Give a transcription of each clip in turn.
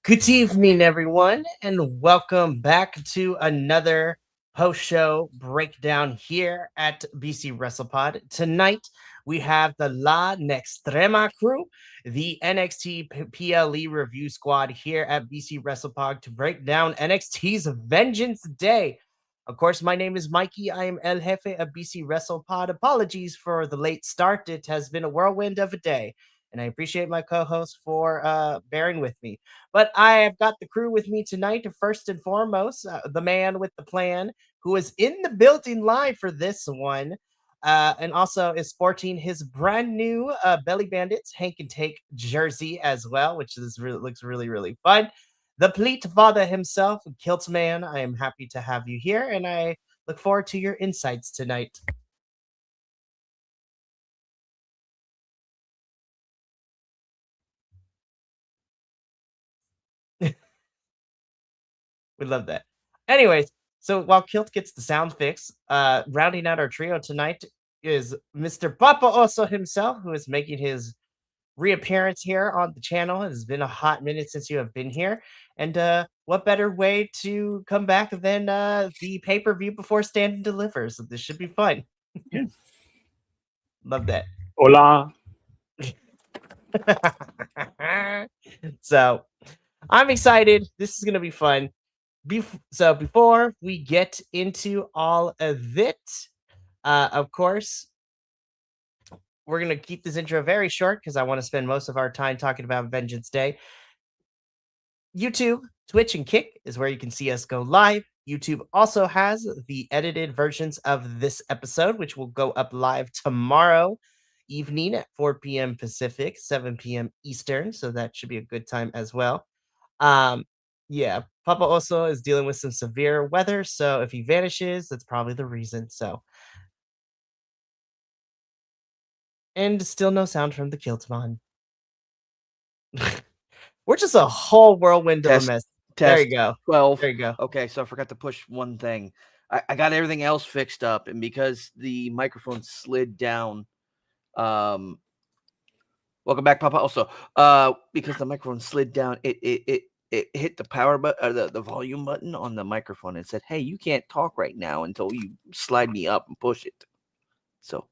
Good evening, everyone, and welcome back to another post show breakdown here at BC WrestlePod. Tonight, we have the La Nextrema crew, the NXT PLE review squad here at BC WrestlePod to break down NXT's Vengeance Day. Of course, my name is Mikey. I am El Jefe of BC WrestlePod. Apologies for the late start. It has been a whirlwind of a day, and I appreciate my co host for bearing with me. But I have got the crew with me tonight. First and foremost, the man with the plan, who is in the building live for this one, and also is sporting his brand new Belly Bandits Hank and Take jersey as well, which looks really, really fun. The Pleat Father himself, Kilt Man, I am happy to have you here, and I look forward to your insights tonight. We love that. Anyways, so while Kilt gets the sound fix, rounding out our trio tonight is Mr. Papa Oso himself, who is making his reappearance here on the channel. It has been a hot minute since you have been here. And what better way to come back than the pay-per-view before Stand and Deliver? So this should be fun. Yeah. Love that. Hola. So I'm excited. This is going to be fun. So before we get into all of it, of course, we're going to keep this intro very short because I want to spend most of our time talking about Vengeance Day. YouTube, Twitch, and Kick is where you can see us go live. YouTube also has the edited versions of this episode, which will go up live tomorrow evening at 4 p.m. Pacific, 7 p.m. Eastern. So that should be a good time as well. Um, yeah, Papa also is dealing with some severe weather, so if he vanishes, that's probably the reason. So, and still no sound from the Kiltmon. We're just a whole whirlwind of a Test, mess. There you test, go. 12. There you go. Okay, so I forgot to push one thing. I got everything else fixed up, and because the microphone slid down, welcome back, Papa. Also, because the microphone slid down, it hit the power button, the volume button on the microphone, and said, "Hey, you can't talk right now until you slide me up and push it." So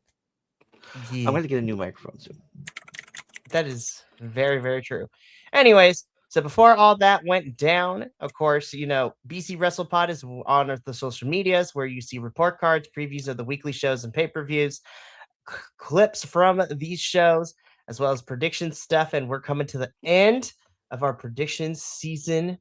Yeah. I'm going to get a new microphone soon. That is very, very true. Anyways, so before all that went down, of course, BC WrestlePod is on the social medias where you see report cards, previews of the weekly shows and pay-per-views, clips from these shows, as well as prediction stuff. And we're coming to the end of our prediction season.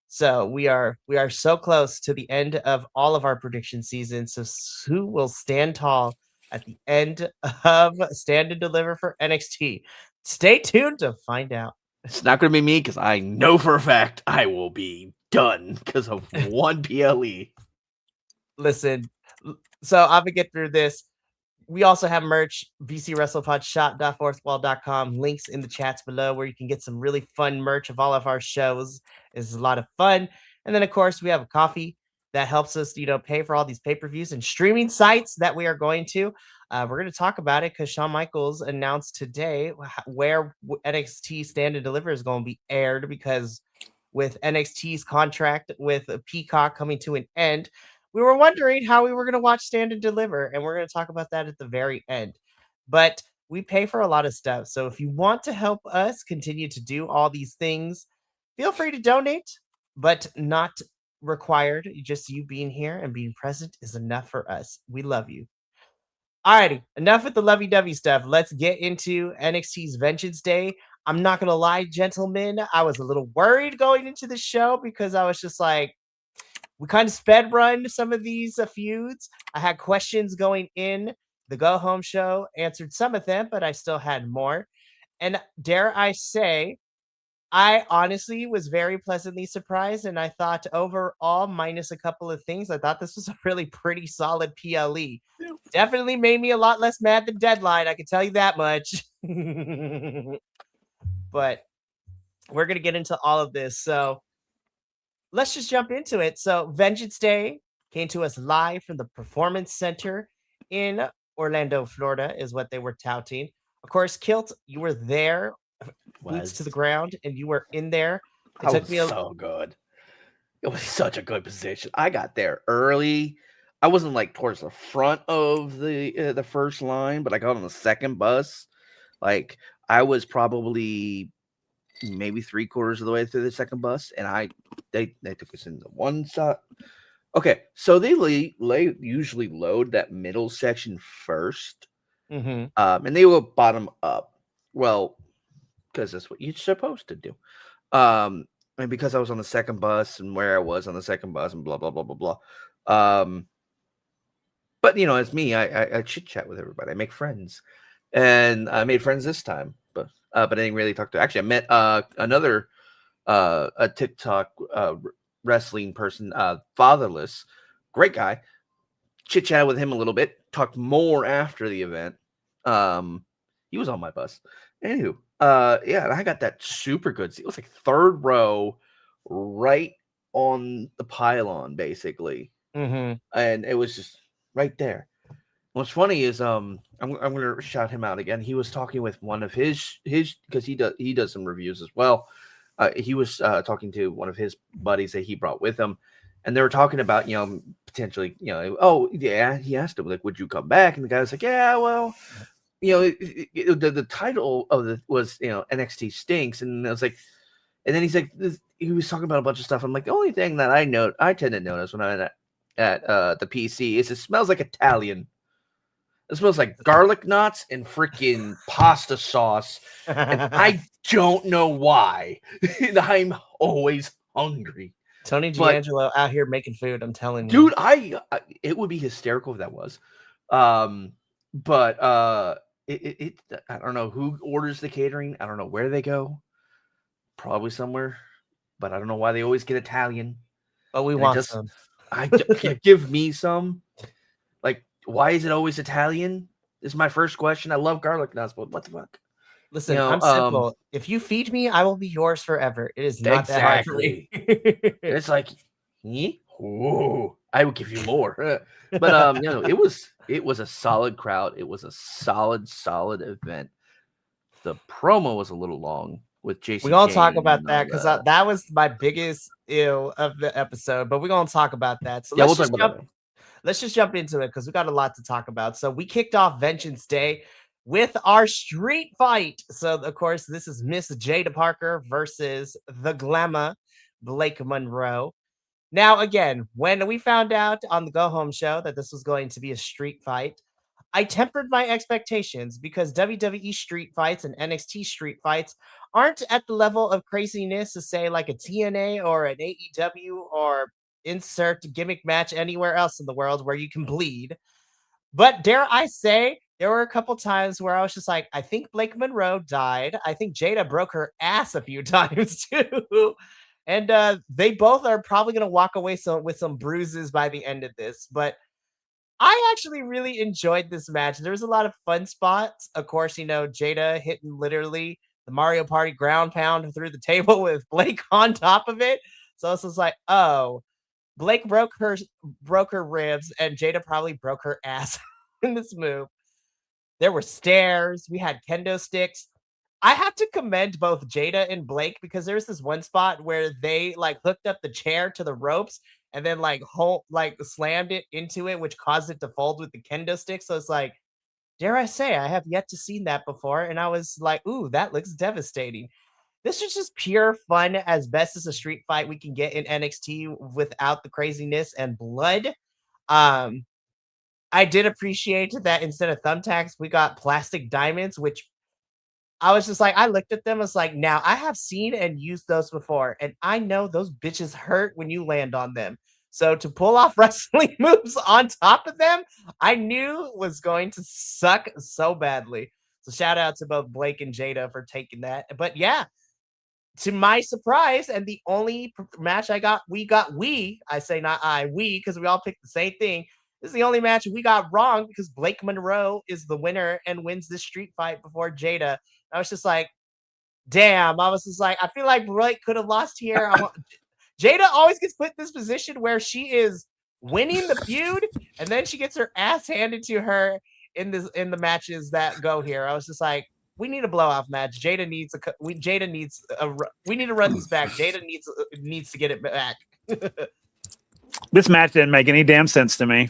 So we are so close to the end of all of our prediction season. So who will stand tall at the end of Stand and Deliver for NXT? Stay tuned to find out. It's not going to be me because I know for a fact I will be done because of one PLE. Listen, so I'm gonna get through this. We also have merch, bcwrestlepodshop.fourthwall.com. Links in the chats below where you can get some really fun merch of all of our shows. It's a lot of fun. And then, of course, we have a coffee that helps us, pay for all these pay-per-views and streaming sites that we are going to. We're going to talk about it because Shawn Michaels announced today where NXT Stand and Deliver is going to be aired because with NXT's contract with Peacock coming to an end, we were wondering how we were going to watch Stand and Deliver, and we're going to talk about that at the very end. But we pay for a lot of stuff. So if you want to help us continue to do all these things, feel free to donate, but not required. Just you being here and being present is enough for us. We love you. Alrighty, enough with the lovey-dovey stuff. Let's get into NXT's Vengeance Day. I'm not going to lie, gentlemen. I was a little worried going into the show because I was just like, we kind of sped run some of these feuds. I had questions going in. The Go Home show answered some of them, but I still had more. And dare I say, I honestly was very pleasantly surprised. And I thought overall, minus a couple of things, I thought this was a really pretty solid PLE. Yeah. Definitely made me a lot less mad than Deadline. I can tell you that much. But we're going to get into all of this. So let's just jump into it. So Vengeance Day came to us live from the Performance Center in Orlando, Florida, is what they were touting. Of course, Kilt, you were there, boots to the ground, and you were in there. It took was me a so good. It was such a good position. I got there early. I wasn't like towards the front of the first line, but I got on the second bus. Like I was probably maybe 3/4 of the way through the second bus, and they took us into one side. Okay, so they usually load that middle section first, Mhm. and they will bottom up. Well, because that's what you're supposed to do. Um, and because I was on the second bus and where I was on the second bus and blah blah blah blah blah. But it's me. I chit chat with everybody. I make friends, and I made friends this time. But I didn't really talk to. Actually, I met another a TikTok wrestling person, Fatherless, great guy. Chit chatted with him a little bit. Talked more after the event. He was on my bus. Anywho, yeah, I got that super good seat. It was like third row, right on the pylon, basically, Mhm. and it was just right there. What's funny is I'm gonna shout him out again. He was talking with one of his because he does some reviews as well. He was talking to one of his buddies that he brought with him, and they were talking about potentially oh yeah, he asked him like, would you come back? And the guy was like, yeah, well, the title of the was NXT stinks, and I was like, and then he's like he was talking about a bunch of stuff. I'm like, the only thing that I tend to notice when I'm at the PC is it smells like Italian. It smells like garlic knots and freaking pasta sauce. And I don't know why. And I'm always hungry. Tony But D'Angelo out here making food, I'm telling you. dude, it would be hysterical if that was. But I don't know who orders the catering. I don't know where they go. Probably somewhere. But I don't know why they always get Italian. But we And want some. give me some. Like, why is it always Italian? This is my first question. I love garlic nuts, but what the fuck? Listen, I'm simple. If you feed me, I will be yours forever. It is not that hard for me. Exactly. It's like, ooh, I will give you more. But it was a solid crowd. It was a solid event. The promo was a little long with We're Jason gonna talk Kane about and that because that was my biggest ill of the episode. But we're gonna talk about that. So yeah, we'll talk about that. let's just jump into it because we got a lot to talk about. So we kicked off Vengeance Day with our street fight. So of course, this is Miss Jada Parker versus the Glamour Blake Monroe. Now, again, when we found out on the Go Home show that this was going to be a street fight, I tempered my expectations because WWE street fights and NXT street fights aren't at the level of craziness to say like a TNA or an AEW or insert gimmick match anywhere else in the world where you can bleed. But dare I say, there were a couple times where I was just like, I think Blake Monroe died. I think Jada broke her ass a few times too. And they both are probably going to walk away with some bruises by the end of this. But I actually really enjoyed this match. There was a lot of fun spots. Of course, Jada hitting literally the Mario Party ground pound through the table with Blake on top of it. So it's just like, oh, Blake broke her ribs, and Jada probably broke her ass in this move. There were stairs. We had kendo sticks. I have to commend both Jada and Blake because there's this one spot where they like hooked up the chair to the ropes and then like slammed it into it, which caused it to fold with the kendo stick. So it's like, dare I say, I have yet to seen that before, and I was like, ooh, that looks devastating. This is just pure fun, as best as a street fight we can get in NXT without the craziness and blood. Um, I did appreciate that instead of thumbtacks, we got plastic diamonds, which I was just like, I looked at them, I was like, now I have seen and used those before, and I know those bitches hurt when you land on them. So to pull off wrestling moves on top of them, I knew was going to suck so badly. So shout out to both Blake and Jada for taking that. But yeah, to my surprise, and the only match I say not I, we, because we all picked the same thing. This is the only match we got wrong because Blake Monroe is the winner and wins this street fight before Jada. I was just like, damn. I was just like, I feel like Blake could have lost here. Jada always gets put in this position where she is winning the feud, and then she gets her ass handed to her in the matches that go here. I was just like, we need a blowout match. Jada needs we need to run this back. Jada needs to get it back. This match didn't make any damn sense to me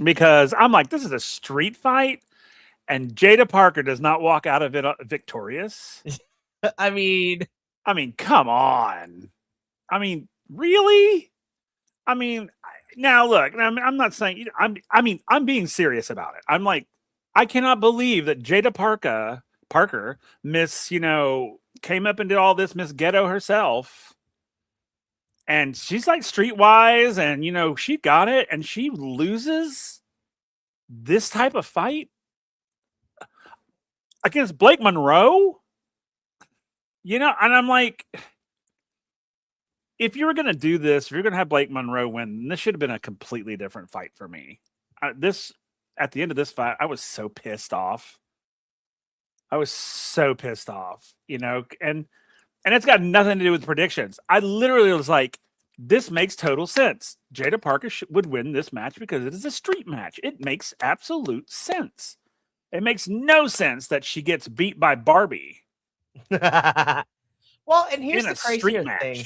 because I'm like, this is a street fight, and Jada Parker does not walk out of it victorious. I mean, come on. I mean, really? I mean, now look, I'm not saying, I'm being serious about it. I'm like, I cannot believe that Jada Parker, Miss, came up and did all this, Miss Ghetto herself. And she's like streetwise and, she got it and she loses this type of fight against Blake Monroe. And I'm like, if you were going to do this, if you're going to have Blake Monroe win, this should have been a completely different fight for me. At the end of this fight, I was so pissed off. And it's got nothing to do with predictions. I literally was like, this makes total sense. Jada Parker would win this match because it is a street match. It makes absolute sense. It makes no sense that she gets beat by Barbie. Well, and here's the crazier thing.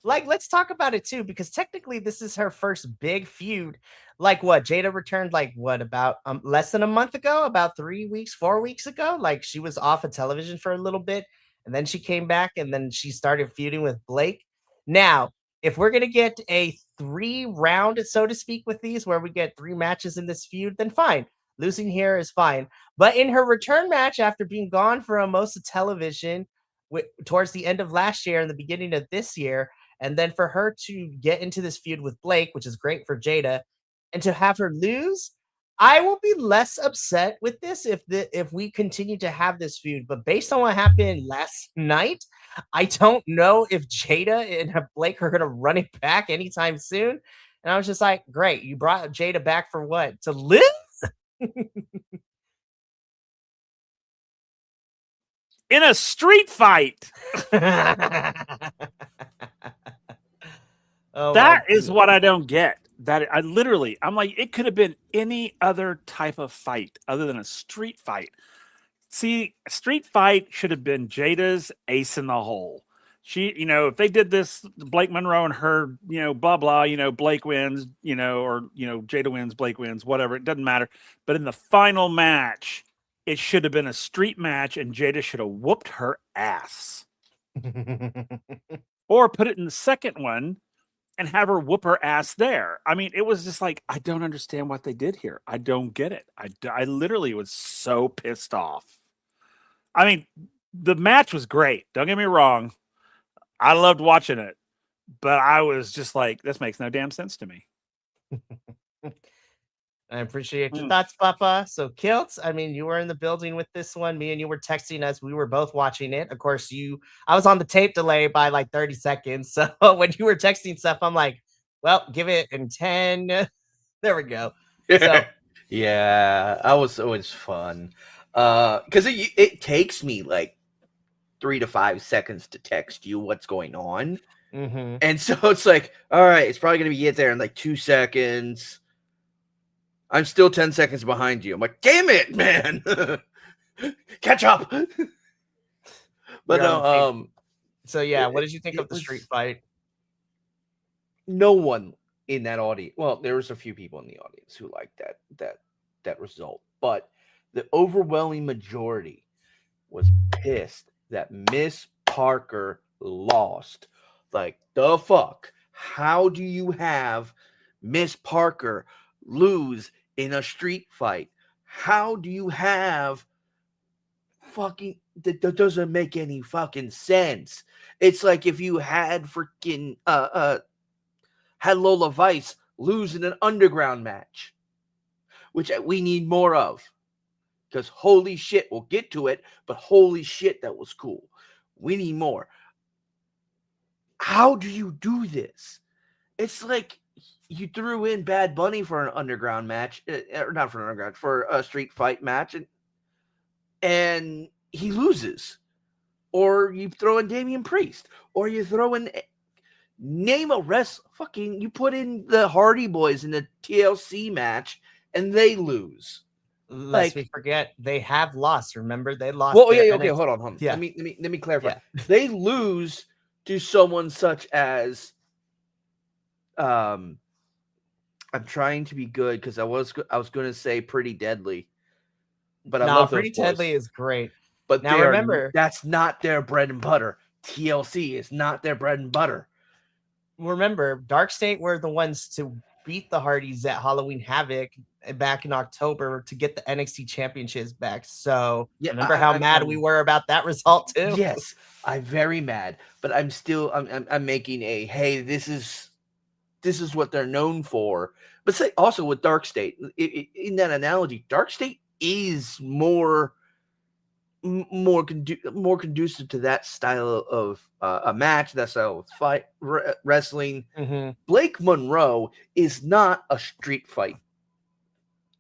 Like, let's talk about it too, because technically this is her first big feud. Like, what, Jada returned about less than a month ago, about 4 weeks ago. Like, she was off of television for a little bit, and then she came back, and then she started feuding with Blake. Now, if we're gonna get a 3-round, so to speak, with these, where we get 3 matches in this feud, then fine. Losing here is fine. But in her return match, after being gone from most of television, towards the end of last year and the beginning of this year, and then for her to get into this feud with Blake, which is great for Jada, and to have her lose, I will be less upset with this if we continue to have this feud. But based on what happened last night, I don't know if Jada and Blake are going to run it back anytime soon. And I was just like, great, you brought Jada back for what? To lose? In a street fight. That is what I don't get. I'm like, it could have been any other type of fight other than a street fight. See, a street fight should have been Jada's ace in the hole. She, if they did this, Blake Monroe and her, blah, blah, Blake wins, or, Jada wins, Blake wins, whatever. It doesn't matter. But in the final match, it should have been a street match and Jada should have whooped her ass. Or put it in the second one and have her whoop her ass there. I mean, it was just like, I don't understand what they did here. I don't get it. I literally was so pissed off. I mean, the match was great. Don't get me wrong. I loved watching it. But I was just like, this makes no damn sense to me. I appreciate your thoughts, Papa. So, Kilt, I mean, you were in the building with this one. Me and you were texting as we were both watching it. Of course, I was on the tape delay by like 30 seconds. So when you were texting stuff, I'm like, well, give it in 10. There we go. So, yeah, that was always fun. Because it takes me like 3 to 5 seconds to text you what's going on. Mm-hmm. And so it's like, all right, it's probably going to get there in like 2 seconds. I'm still 10 seconds behind you. I'm like, damn it, man. Catch up. But no, so yeah, what did you think of the street fight? No one in that audience. Well, there was a few people in the audience who liked that result, but the overwhelming majority was pissed that Miss Parker lost. Like, the fuck? How do you have Miss Parker lose in a street fight? How do you have fucking that doesn't make any fucking sense? It's like if you had freaking had Lola Vice lose in an underground match, which we need more of, because holy shit, we'll get to it, but holy shit, that was cool. We need more. How do you do this? It's like you threw in Bad Bunny for an underground match, or not for an underground, for a street fight match, and he loses. Or you throw in Damian Priest, or you throw in, name a you put in the Hardy Boys in the TLC match, and they lose. Lest Like, we forget, they have lost. Remember, they lost well, their yeah, okay, NXT. hold on, hold on. Yeah, Let me clarify. yeah. They lose to someone such as I'm trying to be good because I was going to say Pretty Deadly, but I No, love those Pretty boys. Tedley is great. But Now remember, that's not their bread and butter. TLC is not their bread and butter. Dark State were the ones to beat the Hardys at Halloween Havoc back in October to get the NXT championships back. So Yeah, remember how mad we were about that result too? Yes, I'm very mad, but I'm still I'm making a hey, this is what they're known for. But say also with Dark State, in that analogy, Dark State is more conducive to that style of a match, that style of fight wrestling. Mm-hmm. Blake Monroe is not a street fight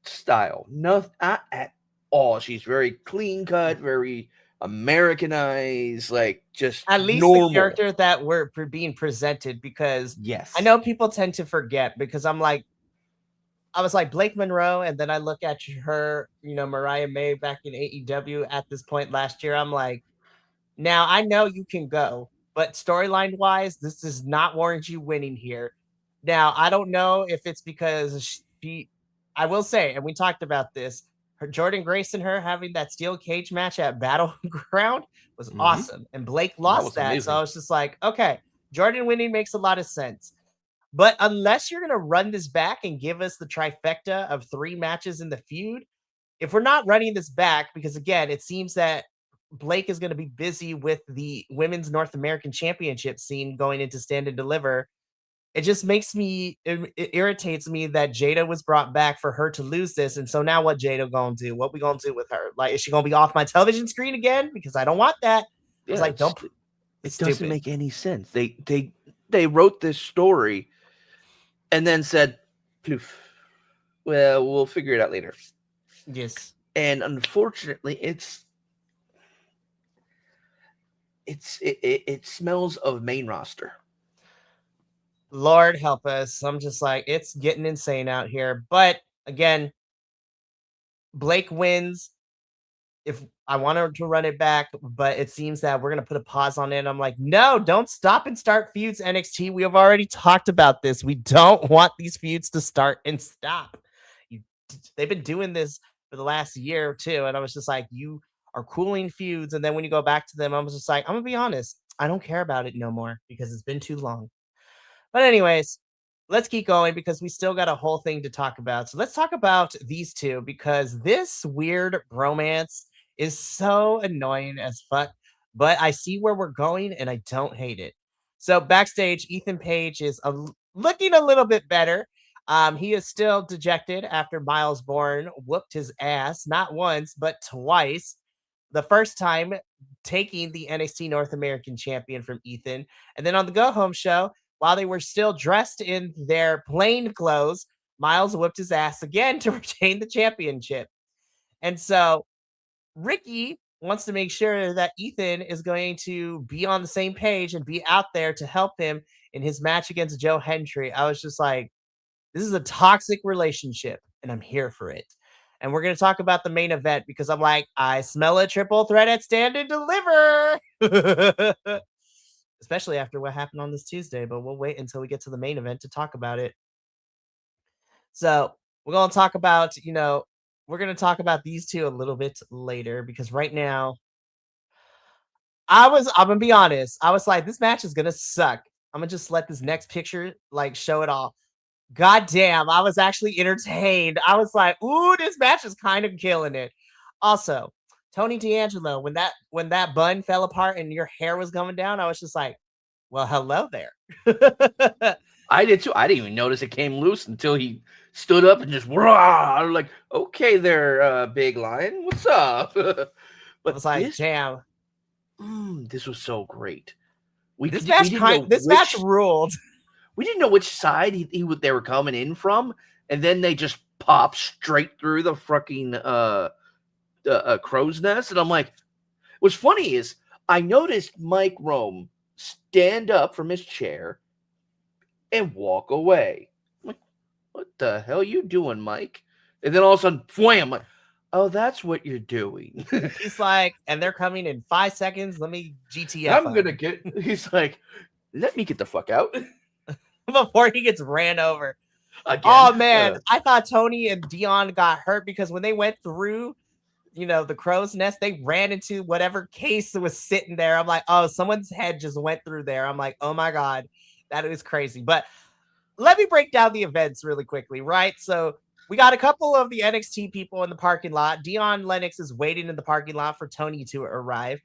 style, not at all. She's very clean cut, very Americanized, like just At least normal. the character that we're being presented, because Yes, I know people tend to forget, because I was like Blake Monroe, and then I look at her, Mariah May back in AEW at this point last year. I'm like, now I know you can go, but storyline wise, this does not warrant you winning here. Now, I don't know if it's because I will say, and we talked about this, Jordan Grace and her having that steel cage match at Battleground was awesome. And Blake lost that. amazing. So I was just like, okay, Jordan winning makes a lot of sense. But unless you're going to run this back and give us the trifecta of 3 matches in the feud, if we're not running this back, because again, it seems that Blake is going to be busy with the Women's North American Championship scene going into Stand and Deliver, it just makes it irritates me that Jada was brought back for her to lose this. And so now what Jada gonna do? What we gonna do with her? Like, is she gonna be off my television screen again? Because I don't want that. I was like, don't. It doesn't make any sense. They wrote this story and then said, "Ploof. Well, we'll figure it out later." Yes. And unfortunately, it smells of main roster. Lord help us. I'm just like, it's getting insane out here. But again, Blake wins. If I wanted to run it back, but it seems that we're going to put a pause on it. I'm like, no, don't stop and start feuds, NXT. We have already talked about this. We don't want these feuds to start and stop. They've been doing this for the last year or two. And I was just like, you are cooling feuds. And then when you go back to them, I was just like, I'm going to be honest. I don't care about it no more because it's been too long. But anyways, let's keep going because we still got a whole thing to talk about. So let's talk about these two, because this weird bromance is so annoying as fuck. But I see where we're going and I don't hate it. So backstage, Ethan Page is looking a little bit better. He is still dejected after Miles Bourne whooped his ass, not once, but twice. The first time taking the NXT North American champion from Ethan. And then on the go home show, while they were still dressed in their plain clothes, Miles whipped his ass again to retain the championship. And so Ricky wants to make sure that Ethan is going to be on the same page and be out there to help him in his match against Joe Hendry. I was just like, this is a toxic relationship, and I'm here for it. And we're going to talk about the main event because I'm like, I smell a triple threat at Stand and Deliver. Especially after what happened on this Tuesday, but we'll wait until we get to the main event to talk about it. So we're going to talk about, we're going to talk about these two a little bit later, because right now, I'm going to be honest. I was like, this match is going to suck. I'm going to just let this next picture show it all. God damn, I was actually entertained. I was like, ooh, this match is kind of killing it. Also, Tony D'Angelo, when that bun fell apart and your hair was coming down, I was just like, well, hello there. I did too. I didn't even notice it came loose until he stood up and just rah. I was like, okay, there, big lion, what's up? But I was like, damn, this was so great. This match ruled. We didn't know which side they were coming in from, and then they just popped straight through the fucking crow's nest, and I'm like, what's funny is I noticed Mike Rome stand up from his chair and walk away. I'm like, what the hell are you doing, Mike? And then all of a sudden, wham! Like, Oh, that's what you're doing. He's like, and they're coming in 5 seconds. Let me GTF I'm 'em." gonna get. He's like, let me get the fuck out before he gets ran over. again. Oh man, I thought Tony and Dion got hurt because when they went through, the crow's nest, they ran into whatever case that was sitting there. I'm like, oh, someone's head just went through there. I'm like, oh my God, that is crazy. But let me break down the events really quickly, right? So we got a couple of the NXT people in the parking lot. Dion Lennox is waiting in the parking lot for Tony to arrive.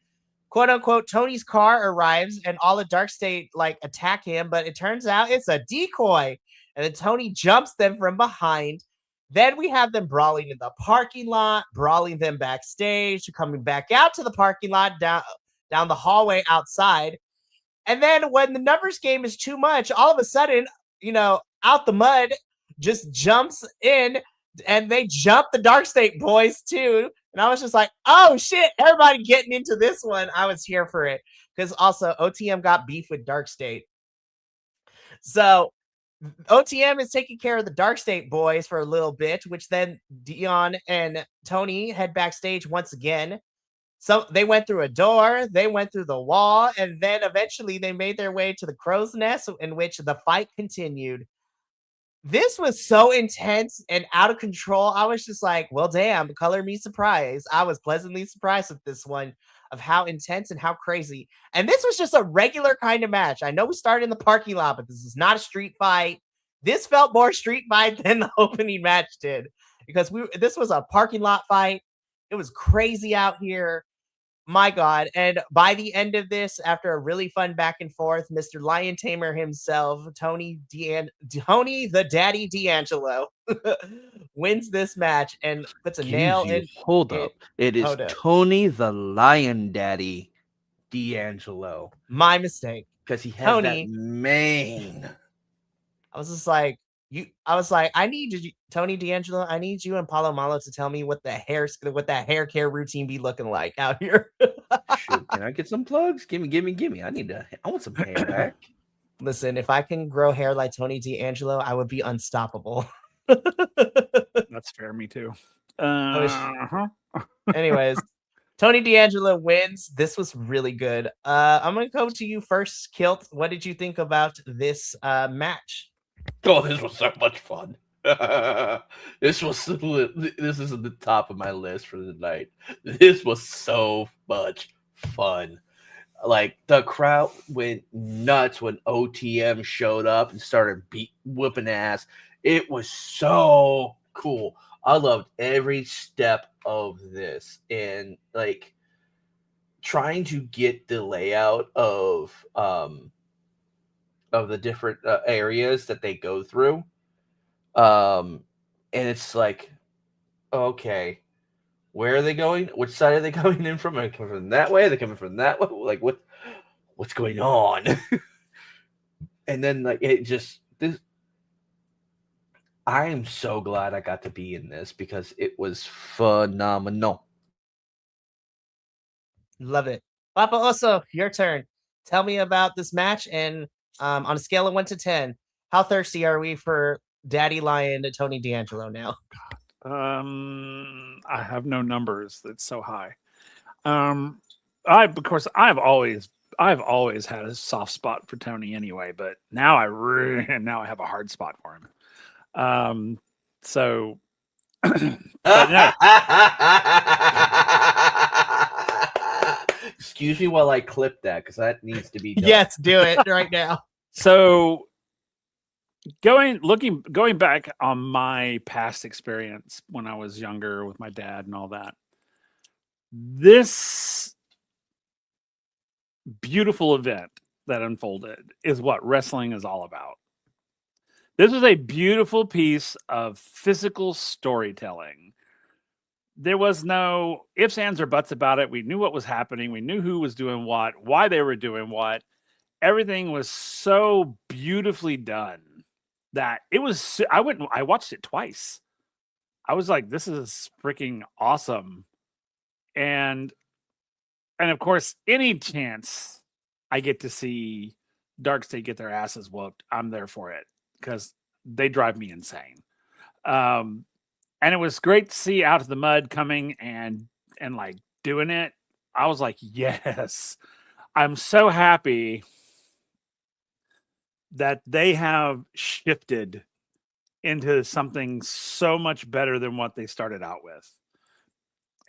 Quote unquote, Tony's car arrives and all the Dark State attack him, but it turns out it's a decoy. And then Tony jumps them from behind. Then we have them brawling in the parking lot, brawling them backstage, coming back out to the parking lot, down the hallway outside. And then when the numbers game is too much, all of a sudden, out the mud just jumps in and they jump the Dark State boys too. And I was just like, oh shit, everybody getting into this one. I was here for it. Because also OTM got beef with Dark State. So OTM is taking care of the Dark State boys for a little bit, which then Dion and Tony head backstage once again. So they went through a door, they went through the wall, and then eventually they made their way to the crow's nest in which the fight continued. This was so intense and out of control. I was just like, well, damn, color me surprised. I was pleasantly surprised with this one of how intense and how crazy. And this was just a regular kind of match. I know we started in the parking lot, but this is not a street fight. This felt more street fight than the opening match did because this was a parking lot fight. It was crazy out here. My God. And by the end of this, after a really fun back and forth, Mr. Lion Tamer himself, Tony the Daddy D'Angelo, wins this match and puts a nail in. Hold up. It is Hold up. Tony the Lion Daddy D'Angelo. My mistake. Because he has Tony, that mane. I was just like, I need you, Tony D'Angelo. I need you and Paulo Malo to tell me what that hair care routine be looking like out here. Shoot, can I get some plugs? Gimme. I want some hair back. Listen, if I can grow hair like Tony D'Angelo, I would be unstoppable. That's fair. Me too. Anyways, Tony D'Angelo wins. This was really good. I'm gonna go to you first, Kilt. What did you think about this match? Oh, this was so much fun. This is at the top of my list for the night. This was so much fun. Like, the crowd went nuts when OTM showed up and started whooping ass. It was so cool. I loved every step of this, and like trying to get the layout of the different areas that they go through. And it's like, okay, where are they going? Which side are they coming in from? Are they coming from that way? Are they coming from that way? Like, what's going on? And then like I am so glad I got to be in this because it was phenomenal. Love it. Papa Oso, your turn. Tell me about this match, and on a scale of 1 to 10, how thirsty are we for Daddy Lion to Tony D'Angelo now? I have no numbers. That's so high. I've always had a soft spot for Tony anyway, but now I have a hard spot for him. So no. Excuse me while I clip that because that needs to be done. Yes, do it right now. So going back on my past experience when I was younger with my dad and all that, this beautiful event that unfolded is what wrestling is all about. This was a beautiful piece of physical storytelling. There was no ifs, ands, or buts about it. We knew what was happening. We knew who was doing what, why they were doing what. Everything was so beautifully done that it was. I watched it twice. I was like, "This is freaking awesome!" And of course, any chance I get to see Dark State get their asses whooped, I'm there for it because they drive me insane. And it was great to see Out of the Mud coming and like doing it. I was like, yes, I'm so happy that they have shifted into something so much better than what they started out with.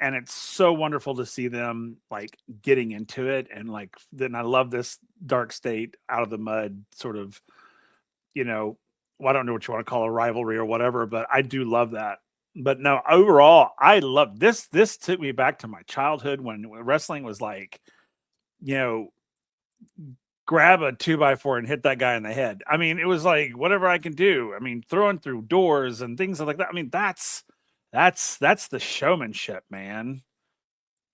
And it's so wonderful to see them like getting into it. And like, then I love this Dark State Out of the Mud sort of, well, I don't know what you want to call a rivalry or whatever, but I do love that. But no, overall, I love this. This took me back to my childhood when wrestling was like, grab a 2x4 and hit that guy in the head. I mean, it was like whatever I can do. I mean, throwing through doors and things like that. I mean, that's the showmanship, man.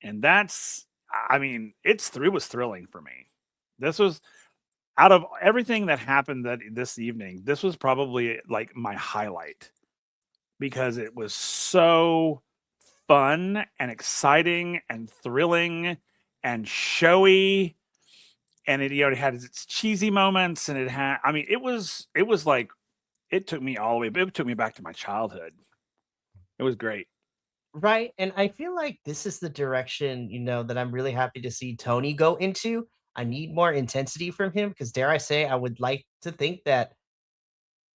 And it was thrilling for me. This was out of everything that happened this evening, this was probably like my highlight because it was so fun and exciting and thrilling and showy. And it had its cheesy moments, and it was like, it took me all the way, it took me back to my childhood. It was great. Right. And I feel like this is the direction, that I'm really happy to see Tony go into. I need more intensity from him because, dare I say, I would like to think that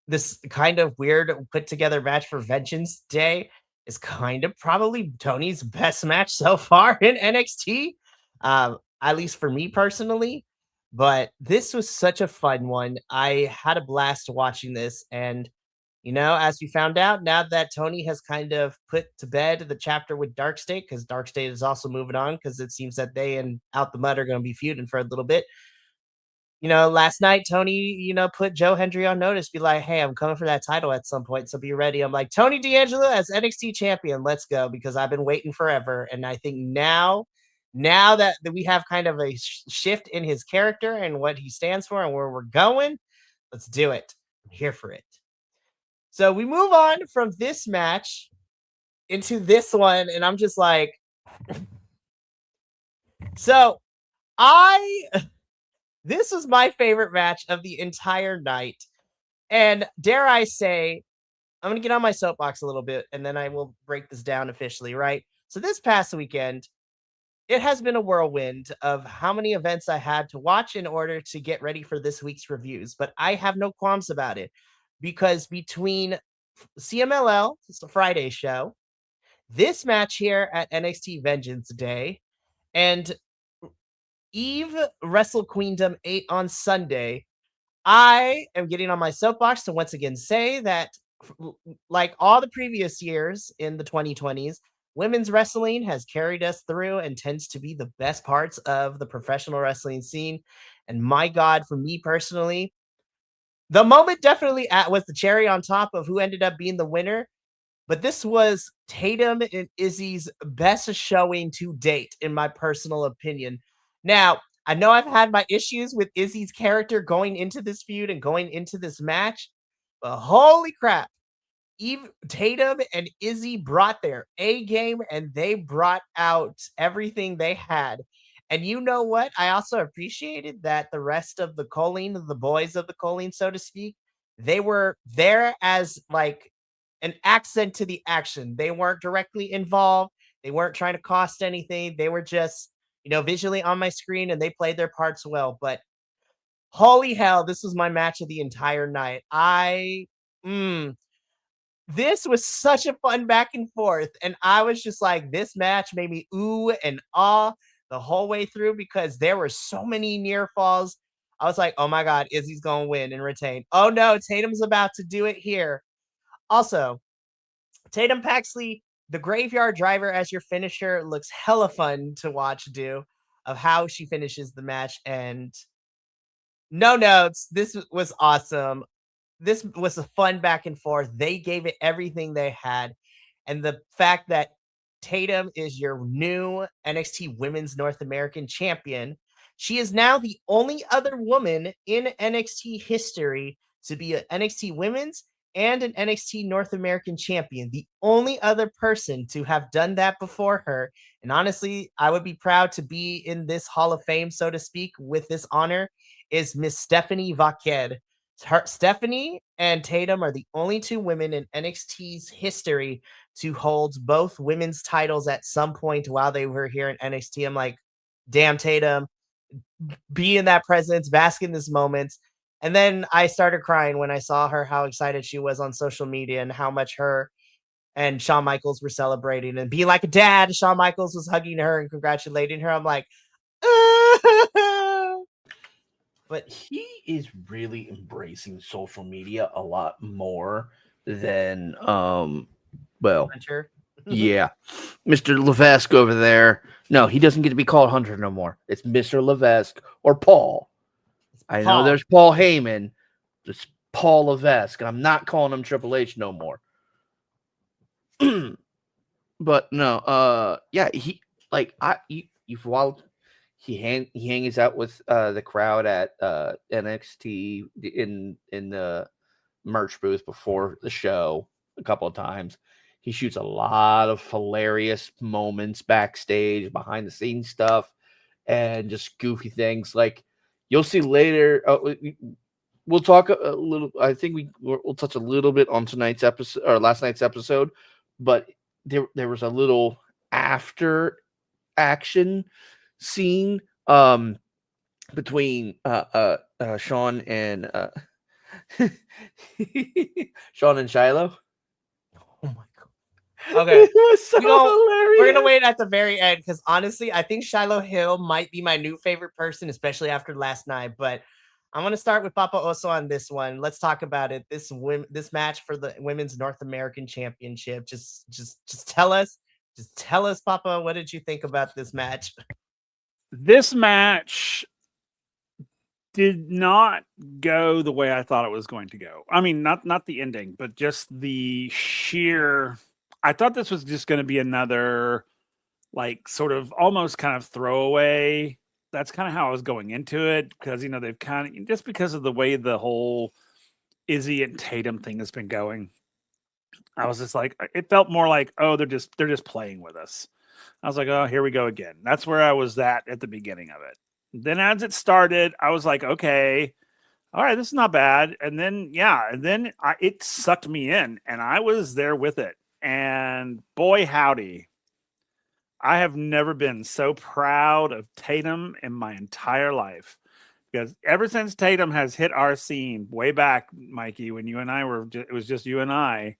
this kind of weird put together match for Vengeance Day is kind of probably Tony's best match so far in NXT, at least for me personally. But this was such a fun one. I had a blast watching this. And, as we found out, now that Tony has kind of put to bed the chapter with Dark State, because Dark State is also moving on, because it seems that they and Out the Mud are going to be feuding for a little bit. Last night, Tony, put Joe Hendry on notice, be like, hey, I'm coming for that title at some point, so be ready. I'm like, Tony D'Angelo as NXT champion, let's go, because I've been waiting forever. And I think now that we have kind of a shift in his character and what he stands for and where we're going, let's do it. I'm here for it. So we move on from this match into this one, and I'm just like, so this was my favorite match of the entire night. And dare I say, I'm going to get on my soapbox a little bit and then I will break this down officially, right? So this past weekend, it has been a whirlwind of how many events I had to watch in order to get ready for this week's reviews. But I have no qualms about it because between CMLL, it's a Friday show, this match here at NXT Vengeance Day, and Eve Wrestle Queendom 8 on Sunday, I am getting on my soapbox to once again say that, like all the previous years in the 2020s, women's wrestling has carried us through and tends to be the best parts of the professional wrestling scene. And my God, for me personally, the moment definitely was the cherry on top of who ended up being the winner. But this was Tatum and Izzy's best showing to date, in my personal opinion. Now, I know I've had my issues with Izzy's character going into this feud and going into this match, but holy crap, Tatum and Izzy brought their A game and they brought out everything they had. And you know what? I also appreciated that the rest of the boys of the Colleen, so to speak, they were there as like an accent to the action. They weren't directly involved. They weren't trying to cost anything. They were just, visually on my screen and they played their parts well. But holy hell, this was my match of the entire night. This was such a fun back and forth. And I was just like, this match made me ooh and ah the whole way through because there were so many near falls. I was like, oh my God, Izzy's going to win and retain. Oh no, Tatum's about to do it here. Also, Tatum Paxley, the graveyard driver as your finisher looks hella fun to watch do of how she finishes the match. And no notes. This was awesome. This was a fun back and forth. They gave it everything they had. And the fact that Tatum is your new NXT Women's North American Champion, she is now the only other woman in NXT history to be an NXT Women's and an NXT North American Champion. The only other person to have done that before her. And honestly, I would be proud to be in this Hall of Fame, so to speak, with this honor, is Miss Stephanie Vaquer. Stephanie and Tatum are the only two women in NXT's history to hold both women's titles at some point while they were here in NXT. I'm like, damn, Tatum, be in that presence, bask in this moment. And then I started crying when I saw her, how excited she was on social media and how much her and Shawn Michaels were celebrating and being like a dad. Shawn Michaels was hugging her and congratulating her. I'm like, but he is really embracing social media a lot more than well, Hunter. yeah. Mr. Levesque over there. No, he doesn't get to be called Hunter no more. It's Mr. Levesque or Paul. I know Paul. there's Paul Heyman. It's Paul Levesque. I'm not calling him Triple H no more. But no, yeah, he like you've while he hangs out with the crowd at NXT in the merch booth before the show a couple of times. He shoots a lot of hilarious moments backstage, behind the scenes stuff, and just goofy things. Like you'll see later. We'll talk a little. I think we'll touch a little bit on tonight's episode or last night's episode, but there was a little after action scene between Sean and Sean and Shiloh. Oh my god. Okay. It was so hilarious. We're gonna wait at the very end because honestly, I think Shiloh Hill might be my new favorite person, especially after last night. But I'm gonna start with Papa Oso on this one. Let's talk about it. This match for the Women's North American Championship. Just tell us, Papa, what did you think about this match? This match did not go the way I thought it was going to go. I mean, not the ending, but just the sheer. I thought this was just going to be another, like, sort of almost kind of throwaway. That's kind of how I was going into it because they've kind of, just because of the way the whole Izzy and Tatum thing has been going. I was just like, it felt more like, oh, they're just playing with us. I was like, oh, here we go again. That's where I was at the beginning of it. Then as it started, I was like, okay, all right, this is not bad. And then, it sucked me in and I was there with it. And boy, howdy, I have never been so proud of Tatum in my entire life. Because ever since Tatum has hit our scene way back, Mikey, when you and I it was just you and I,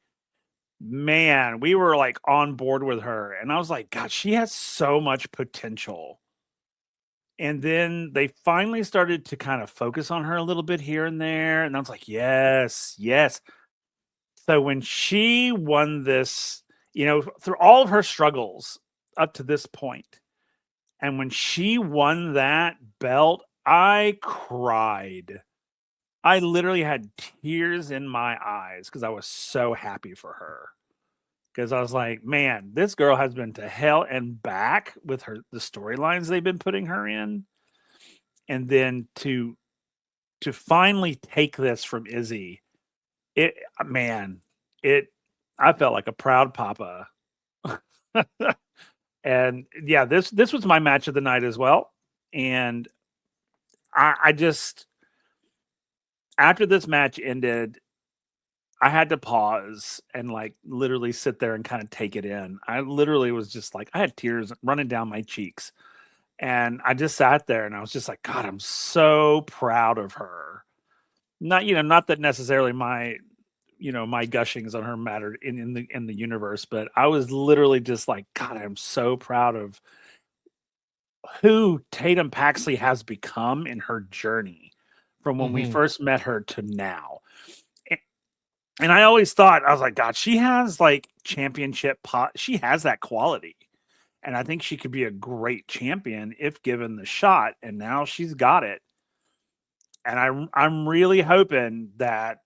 man, we were like on board with her. And I was like, God, she has so much potential. And then they finally started to kind of focus on her a little bit here and there. And I was like, yes, yes. So when she won this, through all of her struggles up to this point, and when she won that belt, I cried. I literally had tears in my eyes because I was so happy for her. Because I was like, man, this girl has been to hell and back with the storylines they've been putting her in. And then to finally take this from Izzy, I felt like a proud papa. And yeah, this was my match of the night as well. And I just, after this match ended, I had to pause and like literally sit there and kind of take it in. I literally was just like, I had tears running down my cheeks. And I just sat there and I was just like, God, I'm so proud of her. Not that necessarily my gushings on her mattered in the universe, but I was literally just like, God, I'm so proud of who Tatum Paxley has become in her journey from when we first met her to now. And I always thought, I was like, God, she has like championship she has that quality. And I think she could be a great champion if given the shot. And now she's got it. And I'm really hoping that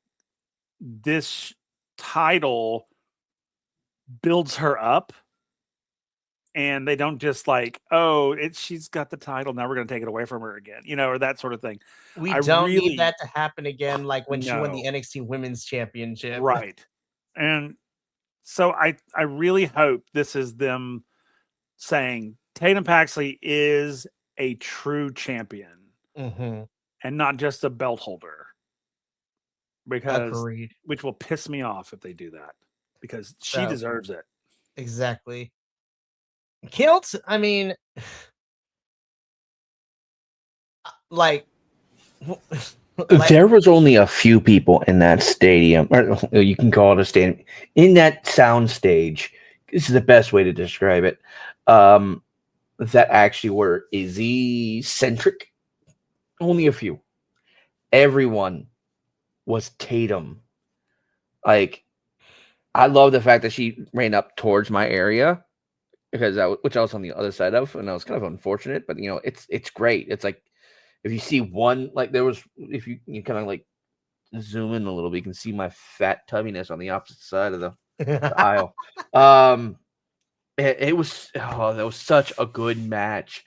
this title builds her up. And they don't just like, oh, she's got the title. Now we're going to take it away from her again, or that sort of thing. We don't need that to happen again, like when she won the No. NXT Women's Championship. Right. And so I really hope this is them saying Tatum Paxley is a true champion Mm-hmm. and not just a belt holder. because Agreed. which will piss me off if they do that because she So deserves it. exactly. Kilt, I mean, like, like There was only a few people in that stadium, or you can call it a stadium, in that sound stage. This is the best way to describe it. That actually were Izzy centric. Only a few. Everyone was Tatum. Like, I love the fact that she ran up towards my area because which I was on the other side of, and I was kind of unfortunate. But it's great. It's like if you see one, like there was, if you kind of like zoom in a little bit, you can see my fat tubbiness on the opposite side of the aisle. It was that was such a good match.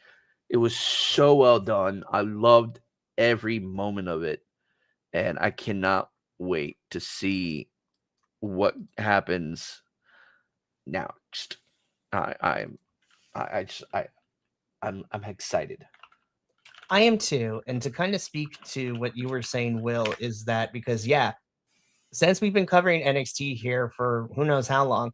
It was so well done. I loved every moment of it, and I cannot wait to see what happens next. I I'm I just I'm excited. I am too. And to kind of speak to what you were saying, Will, is that because yeah, since we've been covering NXT here for who knows how long,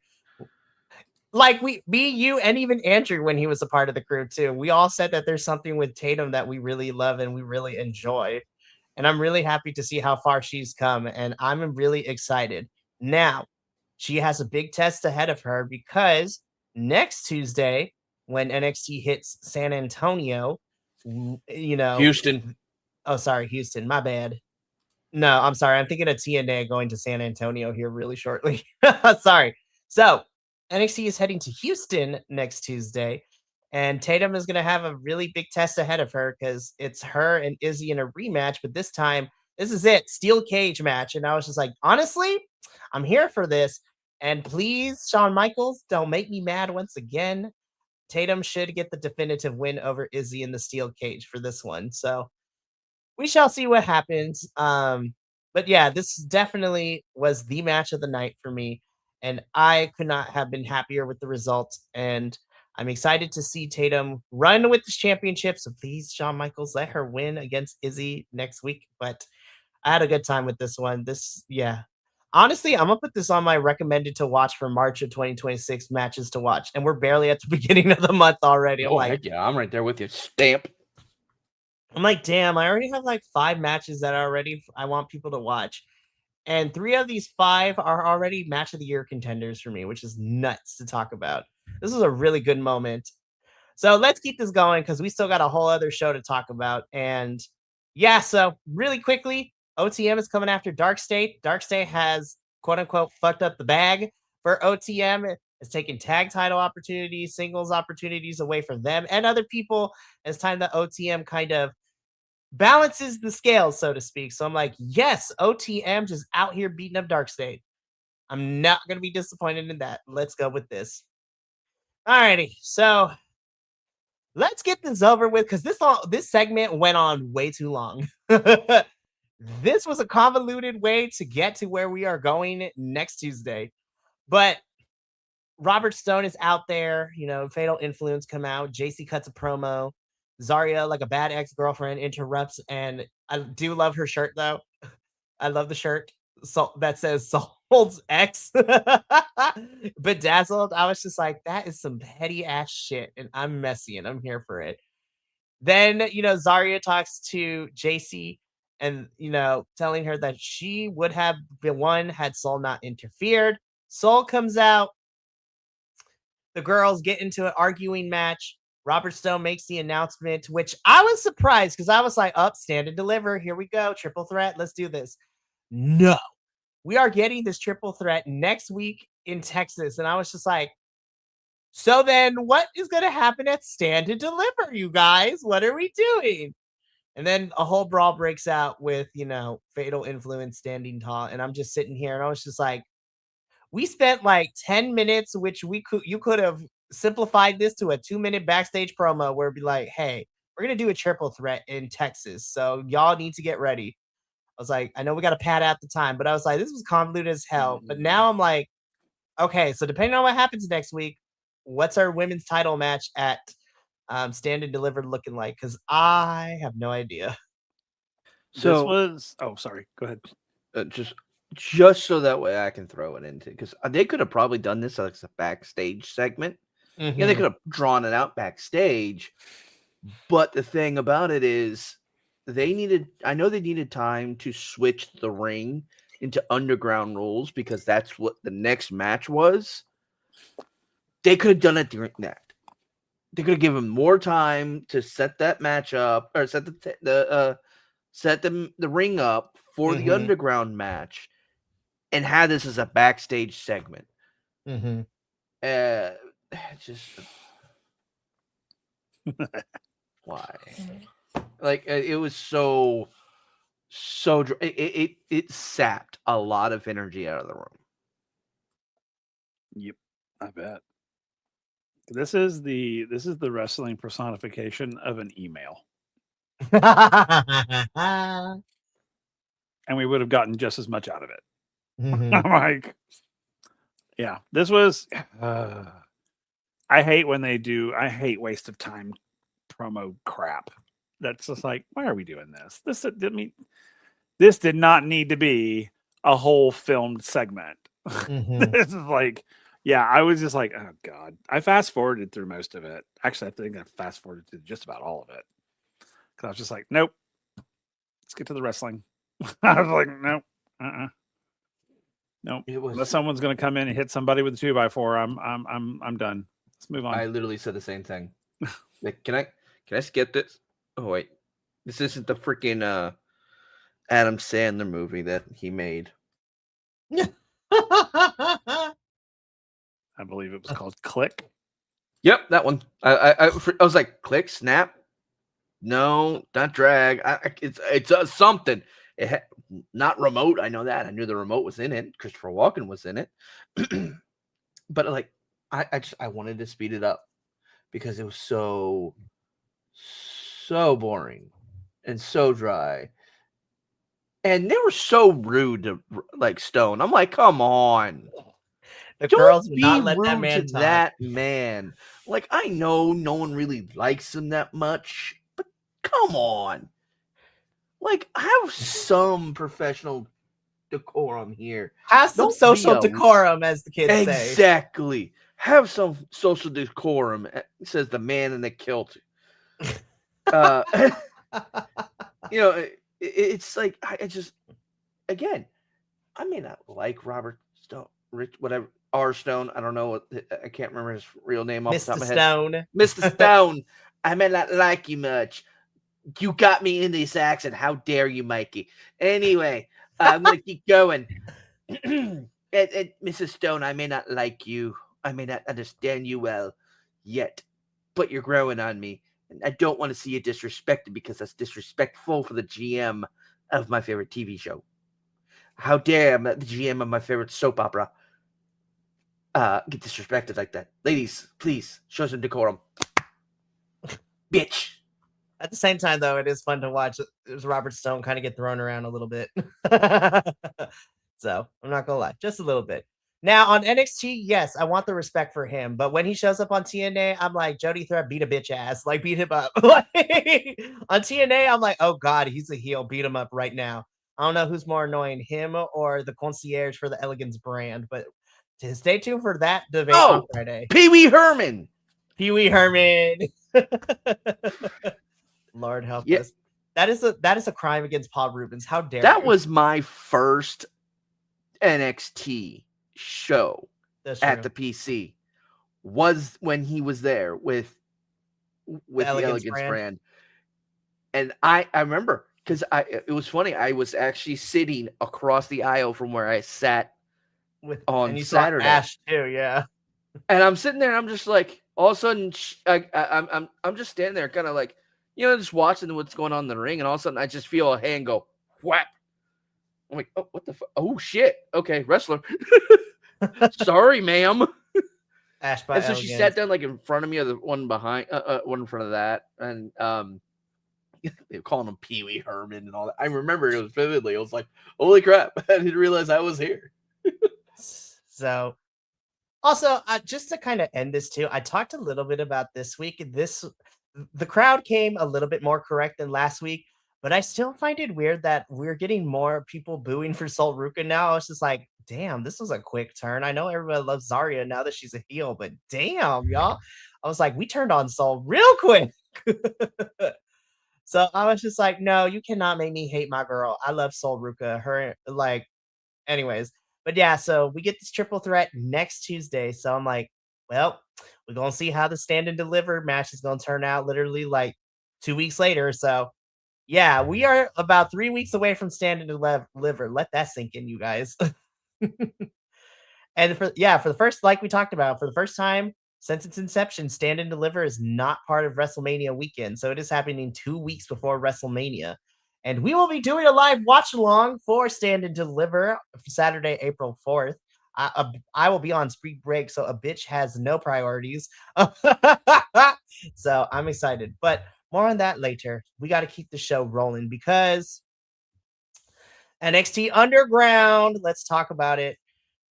like me, you, and even Andrew when he was a part of the crew too, we all said that there's something with Tatum that we really love and we really enjoy. And I'm really happy to see how far she's come, and I'm really excited. Now, she has a big test ahead of her because next Tuesday, when NXT hits San Antonio, you know, Houston. oh, sorry, Houston, my bad. No, I'm sorry. I'm thinking of TNA going to San Antonio here really shortly. Sorry. So NXT is heading to Houston next Tuesday, and Tatum is going to have a really big test ahead of her because it's her and Izzy in a rematch. But this time, this is it, steel cage match. And I was just like, honestly, I'm here for this. And please, Shawn Michaels, don't make me mad once again. Tatum should get the definitive win over Izzy in the steel cage for this one. So we shall see what happens. But yeah, this definitely was the match of the night for me, and I could not have been happier with the result. And I'm excited to see Tatum run with this championship. So please, Shawn Michaels, let her win against Izzy next week. But I had a good time with this one. Yeah. Honestly, I'm gonna put this on my recommended to watch for March of 2026 matches to watch, and we're barely at the beginning of the month already. Oh heck yeah, I'm right there with you. Stamp. I'm like, damn, I already have like 5 matches that I want people to watch. And 3 of these 5 are already match of the year contenders for me, which is nuts to talk about. This is a really good moment. So let's keep this going because we still got a whole other show to talk about. And yeah, so really quickly, OTM is coming after Dark State. Dark State has quote unquote fucked up the bag for OTM. It's taking tag title opportunities, singles opportunities away from them and other people. It's time that OTM kind of balances the scales, so to speak. So I'm like, yes, OTM just out here beating up Dark State. I'm not going to be disappointed in that. Let's go with this. Alrighty, so let's get this over with because this segment went on way too long. This was a convoluted way to get to where we are going next Tuesday. But Robert Stone is out there, Fatal Influence come out. JC cuts a promo. Zarya, like a bad ex-girlfriend, interrupts, and I do love her shirt though. I love the shirt that says Soul's X. Bedazzled. I was just like, that is some petty ass shit, and I'm messy and I'm here for it. Then, Zarya talks to JC and, telling her that she would have been one had Soul not interfered. Soul comes out. The girls get into an arguing match. Robert Stone makes the announcement, which I was surprised because I was like, up, stand and deliver. Here we go. Triple threat. Let's do this. No, we are getting this triple threat next week in Texas. And I was just like, so then what is going to happen at Stand and Deliver, you guys? What are we doing? And then a whole brawl breaks out with, Fatal Influence standing tall. And I'm just sitting here and I was just like, we spent like 10 minutes, which you could have simplified this to a 2-minute backstage promo where it'd be like, hey, we're going to do a triple threat in Texas. So y'all need to get ready. I was like, I know we got a pad at the time, but I was like, this was convoluted as hell. But now I'm like, okay, so depending on what happens next week, what's our women's title match at Stand and Deliver looking like? Because I have no idea. This So was. Oh, sorry. Go ahead. just so that way I can throw it into, because they could have probably done this as a backstage segment. Mhm. Yeah, they could have drawn it out backstage. But the thing about it is, I know they needed time to switch the ring into underground rules, because that's what the next match was. They could have done it during that. They could have given more time to set that match up, or set the ring up for the Mhm. underground match, and had this as a backstage segment. Mhm. Just why? Like, it was so it sapped a lot of energy out of the room. Yep, I bet. This is the wrestling personification of an email, and we would have gotten just as much out of it. Mhm. I'm like, yeah, this was. I hate when they do. I hate waste of time promo crap. That's just like, why are we doing this? This did not need to be a whole filmed segment. Mhm. This is like, yeah, I was just like, oh god. I fast forwarded through most of it. Actually, I think I fast forwarded through just about all of it, because I was just like, nope, let's get to the wrestling. I was like, nope, nope. Unless someone's gonna come in and hit somebody with a 2x4, I'm done. Let's move on. I literally said the same thing. Like, can I skip this? Oh wait, this isn't the freaking Adam Sandler movie that he made. I believe it was called Click. Yep, that one. I was like, click, snap. No, not drag. It's something. Not remote. I know that. I knew the remote was in it. Christopher Walken was in it. But like, I wanted to speed it up because it was so boring and so dry. And they were so rude to like Stone. I'm like, come on. The Don't girls would be not let that rude man to talk. that man. Like, I know no one really likes him that much, but come on. Like, have some professional decorum here. Have some Don't be social a- decorum, as the kids say. Exactly. Have some social decorum, says the man in the kilt. You know, it's like, I just, again, I may not like Robert Stone, whatever, R. Stone. I don't know what, I can't remember his real name off the top Mr. of my head. Stone. Mr. Stone, I may not like you much. You got me in this accent. How dare you, Mikey? Anyway, I'm going to keep going. Mrs. Stone, I may not like you. I may not understand you well yet, but you're growing on me. And I don't want to see you disrespected, because that's disrespectful for the GM of my favorite TV show. How dare the GM of my favorite soap opera get disrespected like that? Ladies, please show some decorum. Bitch. At the same time, though, it is fun to watch Robert Stone kind of get thrown around a little bit. So I'm not gonna lie, just a little bit. Now on NXT, yes, I want the respect for him, but when he shows up on TNA, I'm like, Jody Threat, beat a bitch ass, like beat him up. Like, on TNA, I'm like, oh god, he's a heel, beat him up right now. I don't know who's more annoying, him or the concierge for the Elegance brand, but stay tuned for that debate on Friday. Pee Wee Herman. Pee Wee Herman. Lord help us. That is a crime against Paul Rubens. How dare that you? was my first NXT show at the PC, was when he was there with the Elegance brand. And I remember, because it was funny, I was actually sitting across the aisle from where I sat on Saturday. Saw Ash too, yeah. And I'm sitting there, and I'm just like, all of a sudden, I'm just standing there, kind of like, just watching what's going on in the ring, and all of a sudden, I just feel a hand go whap. I'm like, oh, what the fuck? Oh shit! Okay, wrestler. Sorry, ma'am. Ash by and so Elegance. She sat down like in front of me, or the one behind, one in front of that, and they were calling him Pee Wee Herman and all that. I remember it was vividly. I was like, holy crap! I didn't realize I was here. So. Also, just to kind of end this too, I talked a little bit about this week. The crowd came a little bit more correct than last week, But I still find it weird that we're getting more people booing for Sol Ruka now. It's just like, damn, this was a quick turn. I know everybody loves Zarya now that she's a heel, but damn, y'all. I was like, we turned on Sol real quick. So I was just like, no, you cannot make me hate my girl. I love Sol Ruka. Her, like, anyways. But yeah, so we get this triple threat next Tuesday. So I'm like, well, we're going to see how the stand and deliver match is going to turn out literally like 2 weeks later. So yeah, we are about 3 weeks away from stand and deliver. Let that sink in, you guys. And for the first, like we talked about, for the first time since its inception, Stand and Deliver is not part of WrestleMania weekend. So it is happening 2 weeks before WrestleMania. And we will be doing a live watch along for Stand and Deliver Saturday, April 4th. I will be on spring break, so a bitch has no priorities. So I'm excited. But more on that later. We got to keep the show rolling because NXT Underground, let's talk about it.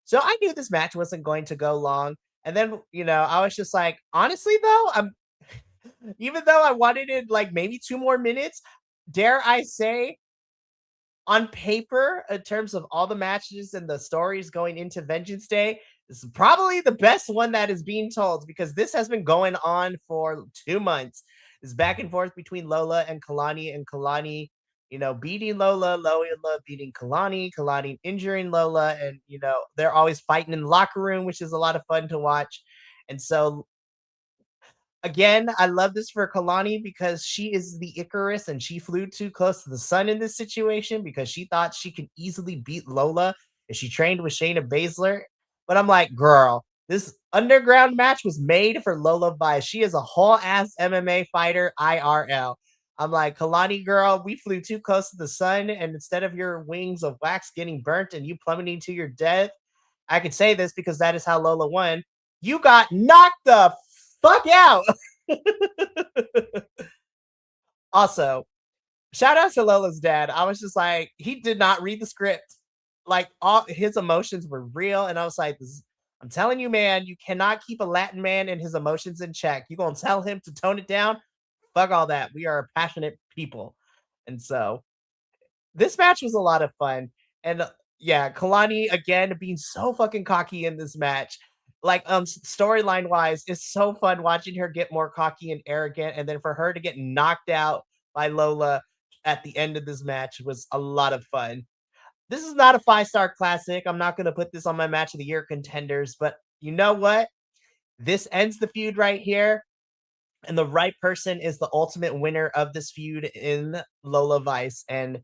So I knew this match wasn't going to go long. And then, I was just like, honestly, though, even though I wanted it like maybe 2 more minutes, dare I say, on paper, in terms of all the matches and the stories going into Vengeance Day, this is probably the best one that is being told because this has been going on for 2 months. This back and forth between Lola and Kalani, beating Lola beating Kalani injuring Lola, and they're always fighting in the locker room, which is a lot of fun to watch. And so again, I love this for Kalani because she is the Icarus and she flew too close to the sun in this situation because she thought she could easily beat Lola if she trained with Shayna Baszler. But I'm like, girl, this underground match was made for Lola Vice. She is a whole ass MMA fighter IRL. I'm like, Kalani girl, we flew too close to the sun, and instead of your wings of wax getting burnt and you plummeting to your death, I can say this because that is how Lola won. You got knocked the fuck out. Also, shout out to Lola's dad. I was just like, he did not read the script. Like, all his emotions were real. And I was like, I'm telling you, man, you cannot keep a Latin man and his emotions in check. You're going to tell him to tone it down? Fuck all that. We are passionate people. And so this match was a lot of fun. And yeah, Kalani again being so fucking cocky in this match. Like storyline wise, it's so fun watching her get more cocky and arrogant, and then for her to get knocked out by Lola at the end of this match was a lot of fun. This is not a 5-star classic. I'm not going to put this on my match of the year contenders, but you know what? This ends the feud right here. And the right person is the ultimate winner of this feud in Lola Vice. And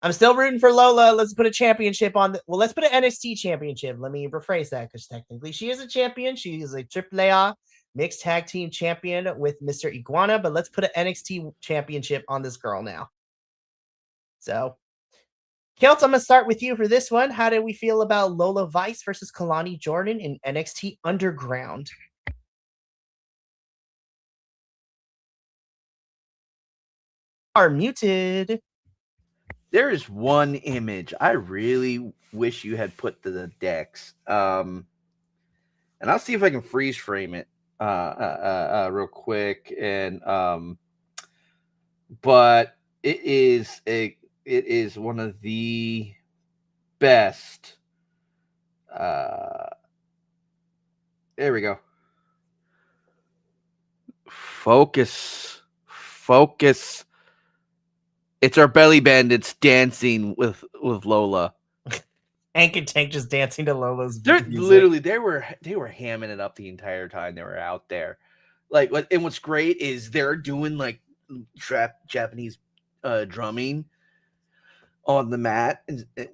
I'm still rooting for Lola. Let's put a championship on. Let's put an NXT championship. Let me rephrase that because technically she is a champion. She is a AAA mixed tag team champion with Mr. Iguana. But let's put an NXT championship on this girl now. So, Kilt, I'm going to start with you for this one. How did we feel about Lola Vice versus Kalani Jordan in NXT Underground? Are muted. There is one image I really wish you had put to the decks. And I'll see if I can freeze frame it real quick. And but it is one of the best. There we go. Focus. It's our belly bandits dancing with Lola. Hank and Tank just dancing to Lola's music. Literally, they were hamming it up the entire time they were out there. Like, and what's great is they're doing like Japanese drumming on the mat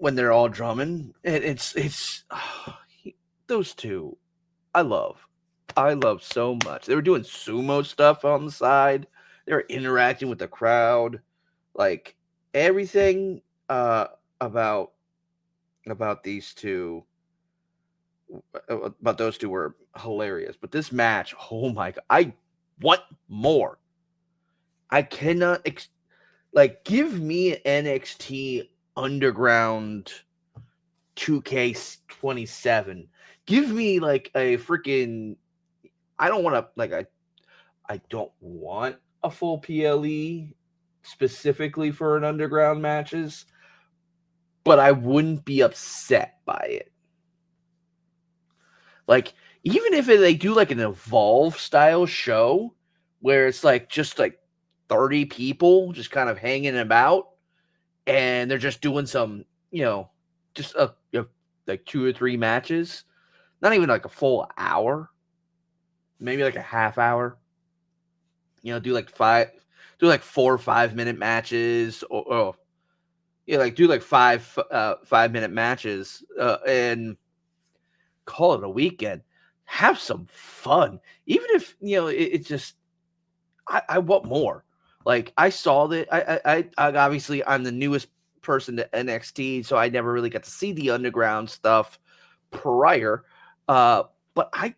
when they're all drumming. And it's those two I love so much. They were doing sumo stuff on the side. They were interacting with the crowd. Like everything about these two, about those two were hilarious. But this match, oh my god, I want more. I cannot give me NXT Underground 2K27. Give me like a freaking. I don't want to I don't want a full PLE specifically for an underground matches, but I wouldn't be upset by it. Like, even if they do like an Evolve style show where it's like just like 30 people just kind of hanging about and they're just doing some, just like 2 or 3 matches, not even like a full hour, maybe like a half hour. Do like 4 or 5 minute matches, or do like 5 minute matches, and call it a weekend. Have some fun, even if it's just. I want more. Like, I saw that. I obviously, I'm the newest person to NXT, so I never really got to see the underground stuff prior. But I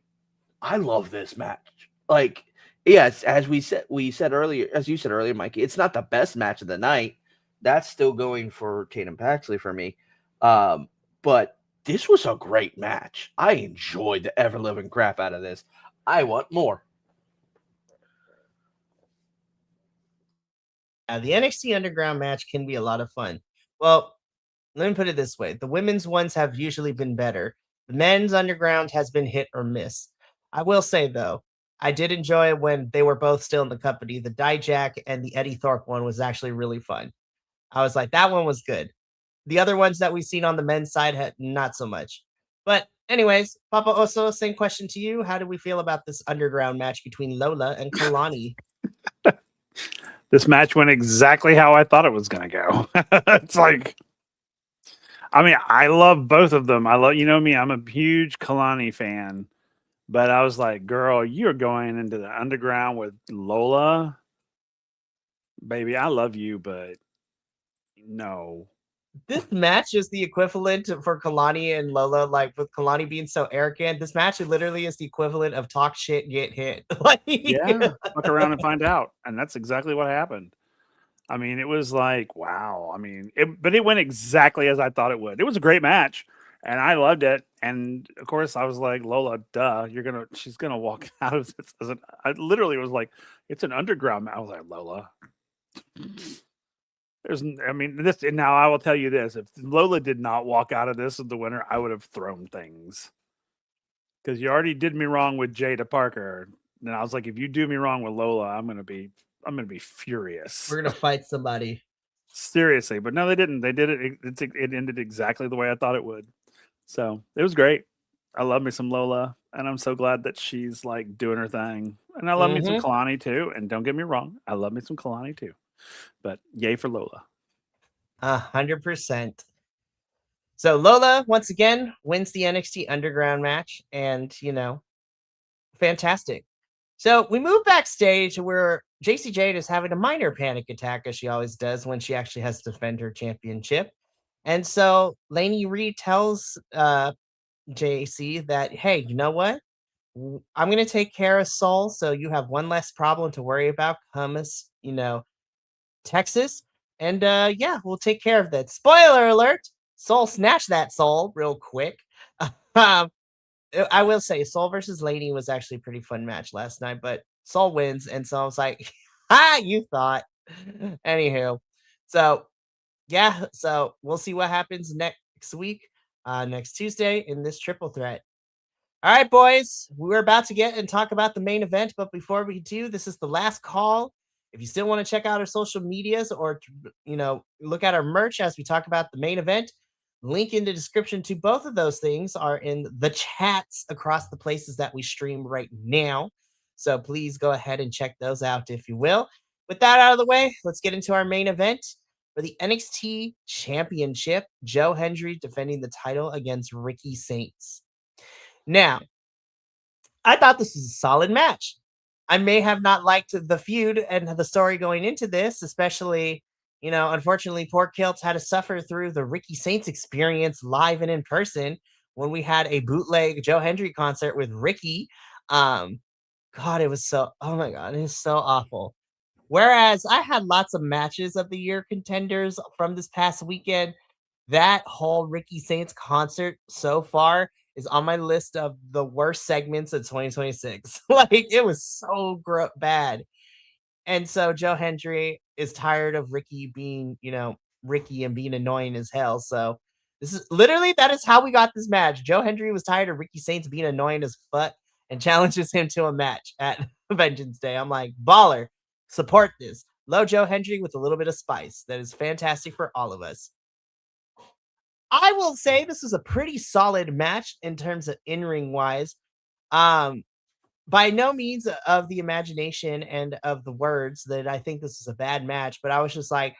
love this match. Like, yes, as you said earlier, Mikey, it's not the best match of the night. That's still going for Tatum Paxley for me. But this was a great match. I enjoyed the ever living crap out of this. I want more. The NXT Underground match can be a lot of fun. Well, let me put it this way: the women's ones have usually been better. The men's Underground has been hit or miss. I will say though, I did enjoy when they were both still in the company. The Dijak and the Eddie Thorpe one was actually really fun. I was like, that one was good. The other ones that we've seen on the men's side had not so much. But anyways, Papa Oso, same question to you. How do we feel about this underground match between Lola and Kalani? This match went exactly how I thought it was going to go. It's like, I mean, I love both of them. I love, me, I'm a huge Kalani fan, but I was like, girl, you're going into the underground with Lola. Baby, I love you, but no. This match is the equivalent for Kalani and Lola, like with Kalani being so arrogant. This match literally is the equivalent of talk shit, get hit. Like, Yeah, fuck around and find out. And that's exactly what happened. I mean, it was like, wow. I mean, but it went exactly as I thought it would. It was a great match, and I loved it. And of course, I was like, Lola, duh, she's gonna walk out of this. I literally was like, it's an underground match. I was like, Lola. And now I will tell you this: if Lola did not walk out of this as the winner, I would have thrown things. Because you already did me wrong with Jada Parker. And I was like, if you do me wrong with Lola, I'm gonna be furious. We're gonna fight somebody. Seriously, but no, they didn't. They did it. It ended exactly the way I thought it would. So it was great. I love me some Lola, and I'm so glad that she's like doing her thing. And I love me some Kalani too. And don't get me wrong, I love me some Kalani too. But yay for Lola. 100%. So Lola once again wins the NXT Underground match, and fantastic. So we move backstage where JC Jade is having a minor panic attack, as she always does when she actually has to defend her championship. And so Lainey Reed tells JC that, hey, you know what? I'm going to take care of Soul, so you have one less problem to worry about come Texas. And yeah, we'll take care of that. Spoiler alert, Soul snatched that Soul real quick. um, I will say Soul versus Lainey was actually a pretty fun match last night, but Soul wins, and so I was like, you thought. Anywho, so yeah, so we'll see what happens next week, next Tuesday in this triple threat. All right, boys, we're about to get and talk about the main event, but before we do, this is the last call. If you still want to check out our social medias or look at our merch as we talk about the main event, link in the description to both of those things are in the chats across the places that we stream right now. So please go ahead and check those out if you will. With that out of the way, let's get into our main event for the NXT Championship. Joe Hendry defending the title against Ricky Saints. Now, I thought this was a solid match. I may have not liked the feud and the story going into this, especially, unfortunately, poor Kilts had to suffer through the Ricky Saints experience live and in person when we had a bootleg Joe Hendry concert with Ricky. God, it was oh my God, it was so awful. Whereas I had lots of matches of the year contenders from this past weekend, that whole Ricky Saints concert so far is on my list of the worst segments of 2026. Like, it was so bad. And so Joe Hendry is tired of Ricky being, Ricky and being annoying as hell. So this is literally that is how we got this match. Joe Hendry was tired of Ricky Saints being annoying as fuck and challenges him to a match at Vengeance Day. I'm like, baller, support this. Low Joe Hendry with a little bit of spice. That is fantastic for all of us. I will say this is a pretty solid match in terms of in-ring wise. Um, by no means of the imagination and of the words that I think this is a bad match, but I was just like,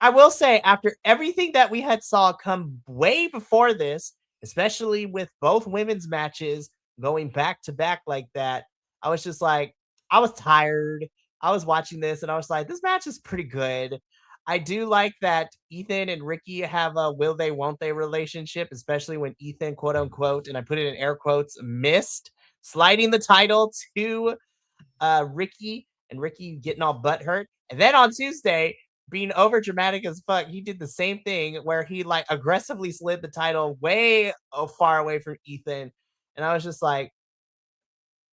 I will say after everything that we had saw come way before this, especially with both women's matches going back to back like that, I was just like, I was tired. I was watching this and I was like, this match is pretty good. I do like that Ethan and Ricky have a will they won't they relationship, especially when Ethan, quote unquote, and I put it in air quotes, missed sliding the title to Ricky and Ricky getting all butthurt. And then on Tuesday, being over dramatic as fuck, he did the same thing where he like aggressively slid the title way far away from Ethan. And I was just like,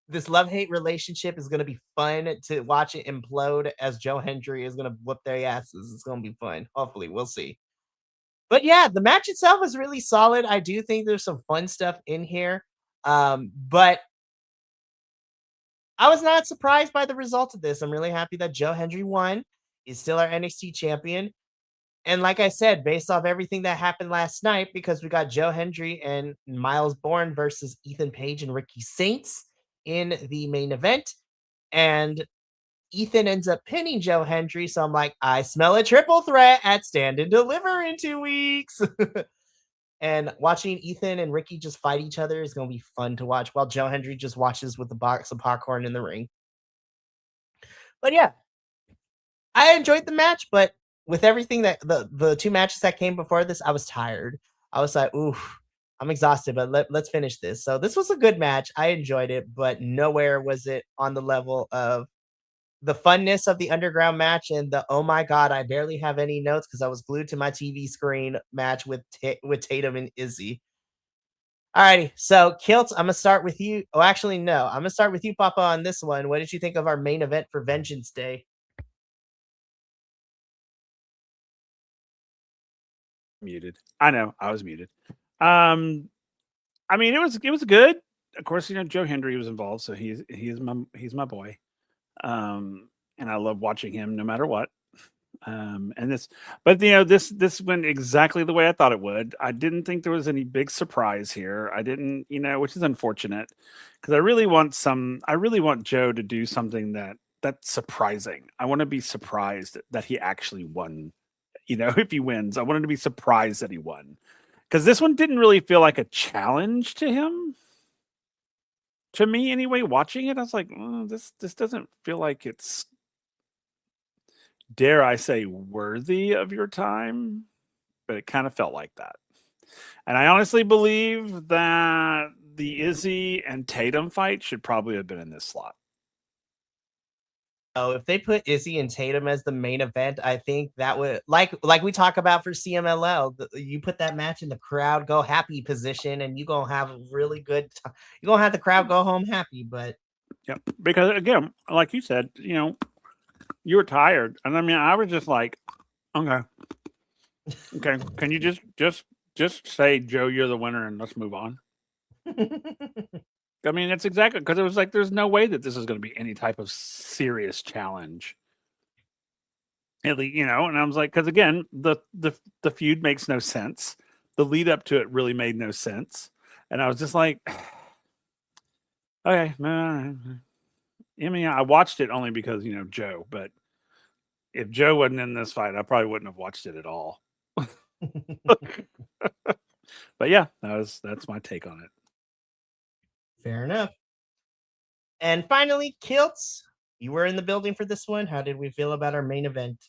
this love-hate relationship is going to be fun to watch it implode as Joe Hendry is going to whoop their asses. It's going to be fun. Hopefully, we'll see. But yeah, the match itself is really solid. I do think there's some fun stuff in here. But I was not surprised by the result of this. I'm really happy that Joe Hendry won. He's still our NXT champion. And like I said, based off everything that happened last night, because we got Joe Hendry and Miles Bourne versus Ethan Page and Ricky Saints in the main event. And Ethan ends up pinning Joe Hendry. So I'm like, I smell a triple threat at Stand and Deliver in 2 weeks. And watching Ethan and Ricky just fight each other is going to be fun to watch while Joe Hendry just watches with a box of popcorn in the ring. But yeah, I enjoyed the match, but with everything that the 2 matches that came before this, I was tired. I was like, oof, I'm exhausted, but let's finish this. So this was a good match. I enjoyed it, but nowhere was it on the level of the funness of the underground match and the oh my god, I barely have any notes because I was glued to my TV screen match with Tatum and Izzy. Alrighty, so Kilt, I'm gonna start with you. Oh, actually, no, I'm gonna start with you, Papa, on this one. What did you think of our main event for Vengeance Day? Muted. I know, I was muted. I mean, it was good. Of course, Joe Hendry was involved, so he's my boy. And I love watching him no matter what. But this went exactly the way I thought it would. I didn't think there was any big surprise here. I didn't, which is unfortunate because I really want Joe to do something that's surprising. I want to be surprised that he actually won. If he wins, I wanted to be surprised that he won because this one didn't really feel like a challenge to him. To me, anyway, watching it, I was like, this doesn't feel like it's, dare I say, worthy of your time, but it kind of felt like that. And I honestly believe that the Izzy and Tatum fight should probably have been in this slot. Oh, if they put Izzy and Tatum as the main event, I think that would like we talk about for CMLL. You put that match in the crowd go happy position, and you're gonna have a really good. You're gonna have the crowd go home happy. But yeah, because again, like you said, you were tired, and I mean, I was just like, okay, can you just say, Joe, you're the winner, and let's move on. I mean, that's exactly because it was like, there's no way that this is going to be any type of serious challenge. At least, and I was like, because again, the feud makes no sense. The lead up to it really made no sense. And I was just like, okay, I mean, I watched it only because, Joe, but if Joe wasn't in this fight, I probably wouldn't have watched it at all. But yeah, that's my take on it. Fair enough. And finally, Kilts, you were in the building for this one. How did we feel about our main event?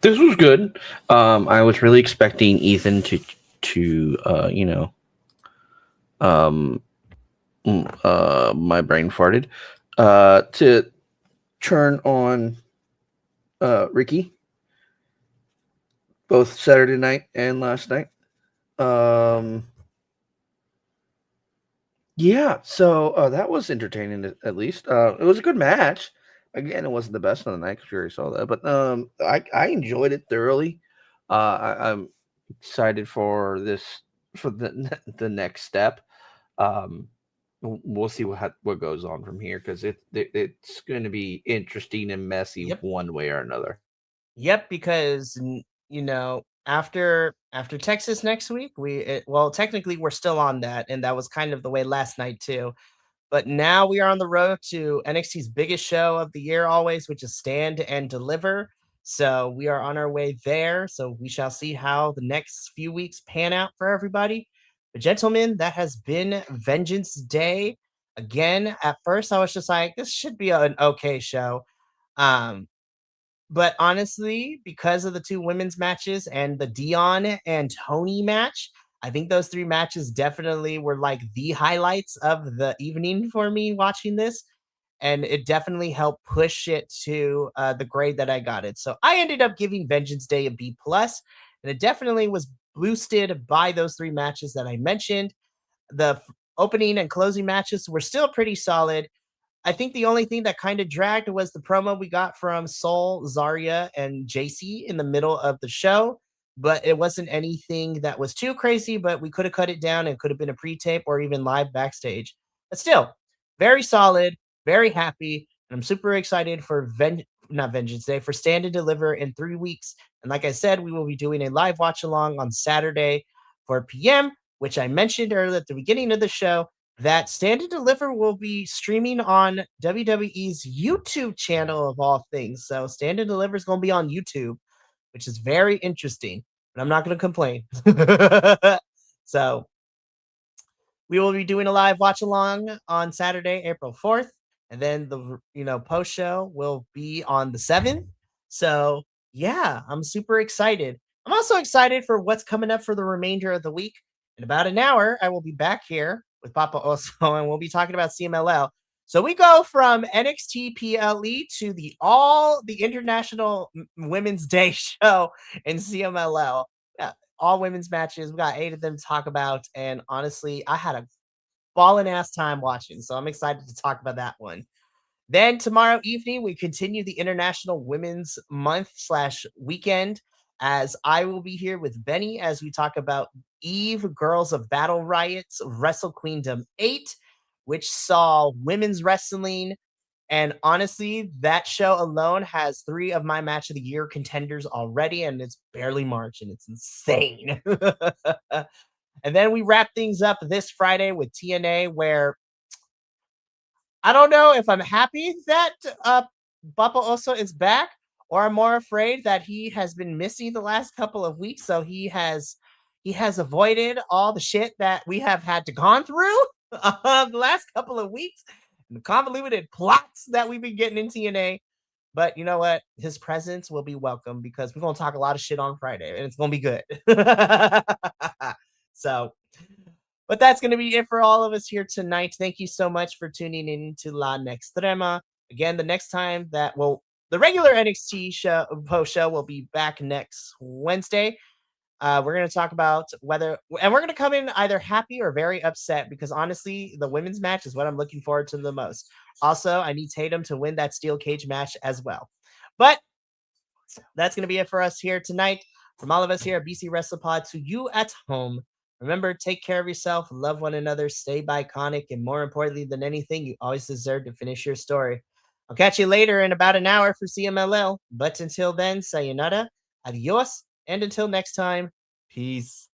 This was good. I was really expecting Ethan to my brain farted, to turn on Ricky both Saturday night and last night. Yeah, so that was entertaining at least. It was a good match, Again, it wasn't the best on the night because we already saw that, but I enjoyed it thoroughly. I'm excited for the next step. Um, we'll see what goes on from here because it's going to be interesting and messy Yep. one way or another. Yep, because after Texas next week, well, technically we're still on that, and that was kind of the way last night too. But now we are on the road to NXT's biggest show of the year, always, which is Stand and Deliver. So we are on our way there. So we shall see how the next few weeks pan out for everybody. But gentlemen, that has been Vengeance Day. Again, at first I was just like, this should be an okay show. Um, but honestly, because of the two women's matches and the Dion and Tony match, I think those three matches definitely were like the highlights of the evening for me watching this. And it definitely helped push it to the grade that I got it. So I ended up giving Vengeance Day a B plus, and it definitely was boosted by those three matches that I mentioned. The opening and closing matches were still pretty solid. I think the only thing that kind of dragged was the promo we got from Soul, Zarya, and JC in the middle of the show. But it wasn't anything that was too crazy, but we could have cut it down and could have been a pre-tape or even live backstage. But still, very solid, very happy, and I'm super excited for not Vengeance Day, for Stand and Deliver in 3 weeks. And like I said, we will be doing a live watch along on Saturday 4 p.m., which I mentioned earlier at the beginning of the show that Stand and Deliver will be streaming on WWE's YouTube channel of all things. So Stand and Deliver is going to be on YouTube, which is very interesting, but I'm not going to complain. So we will be doing a live watch along on Saturday, April 4th, and then the post show will be on the 7th. So yeah, I'm super excited. I'm also excited for what's coming up for the remainder of the week. In about an hour, I will be back here with Papa Oso, and we'll be talking about CMLL. So we go from NXT PLE to the International Women's Day show in CMLL. All women's matches. We got 8 of them to talk about, and honestly, I had a balling ass time watching, so I'm excited to talk about that one. Then tomorrow evening, we continue the International Women's Month / weekend, as I will be here with Benny as we talk about Eve Girls of Battle Riot's Wrestle Queendom 8, which saw women's wrestling. And honestly, that show alone has 3 of my match of the year contenders already, and it's barely March, and it's insane. And then we wrap things up this Friday with TNA, where I don't know if I'm happy that Papa Oso is back, or I'm more afraid that he has been missing the last couple of weeks. So he has avoided all the shit that we have had to gone through the last couple of weeks, and the convoluted plots that we've been getting in TNA. But you know what? His presence will be welcome because we're gonna talk a lot of shit on Friday, and it's gonna be good. So, but that's going to be it for all of us here tonight. Thank you so much for tuning in to La Nextrema. Again, the next time the regular NXT show post show will be back next Wednesday. We're going to talk about and we're going to come in either happy or very upset, because honestly, the women's match is what I'm looking forward to the most. Also, I need Tatum to win that steel cage match as well. But that's going to be it for us here tonight. From all of us here at BC WrestlePod to you at home, remember, take care of yourself, love one another, stay iconic, and more importantly than anything, you always deserve to finish your story. I'll catch you later in about an hour for CMLL. But until then, sayonara, adios, and until next time, peace.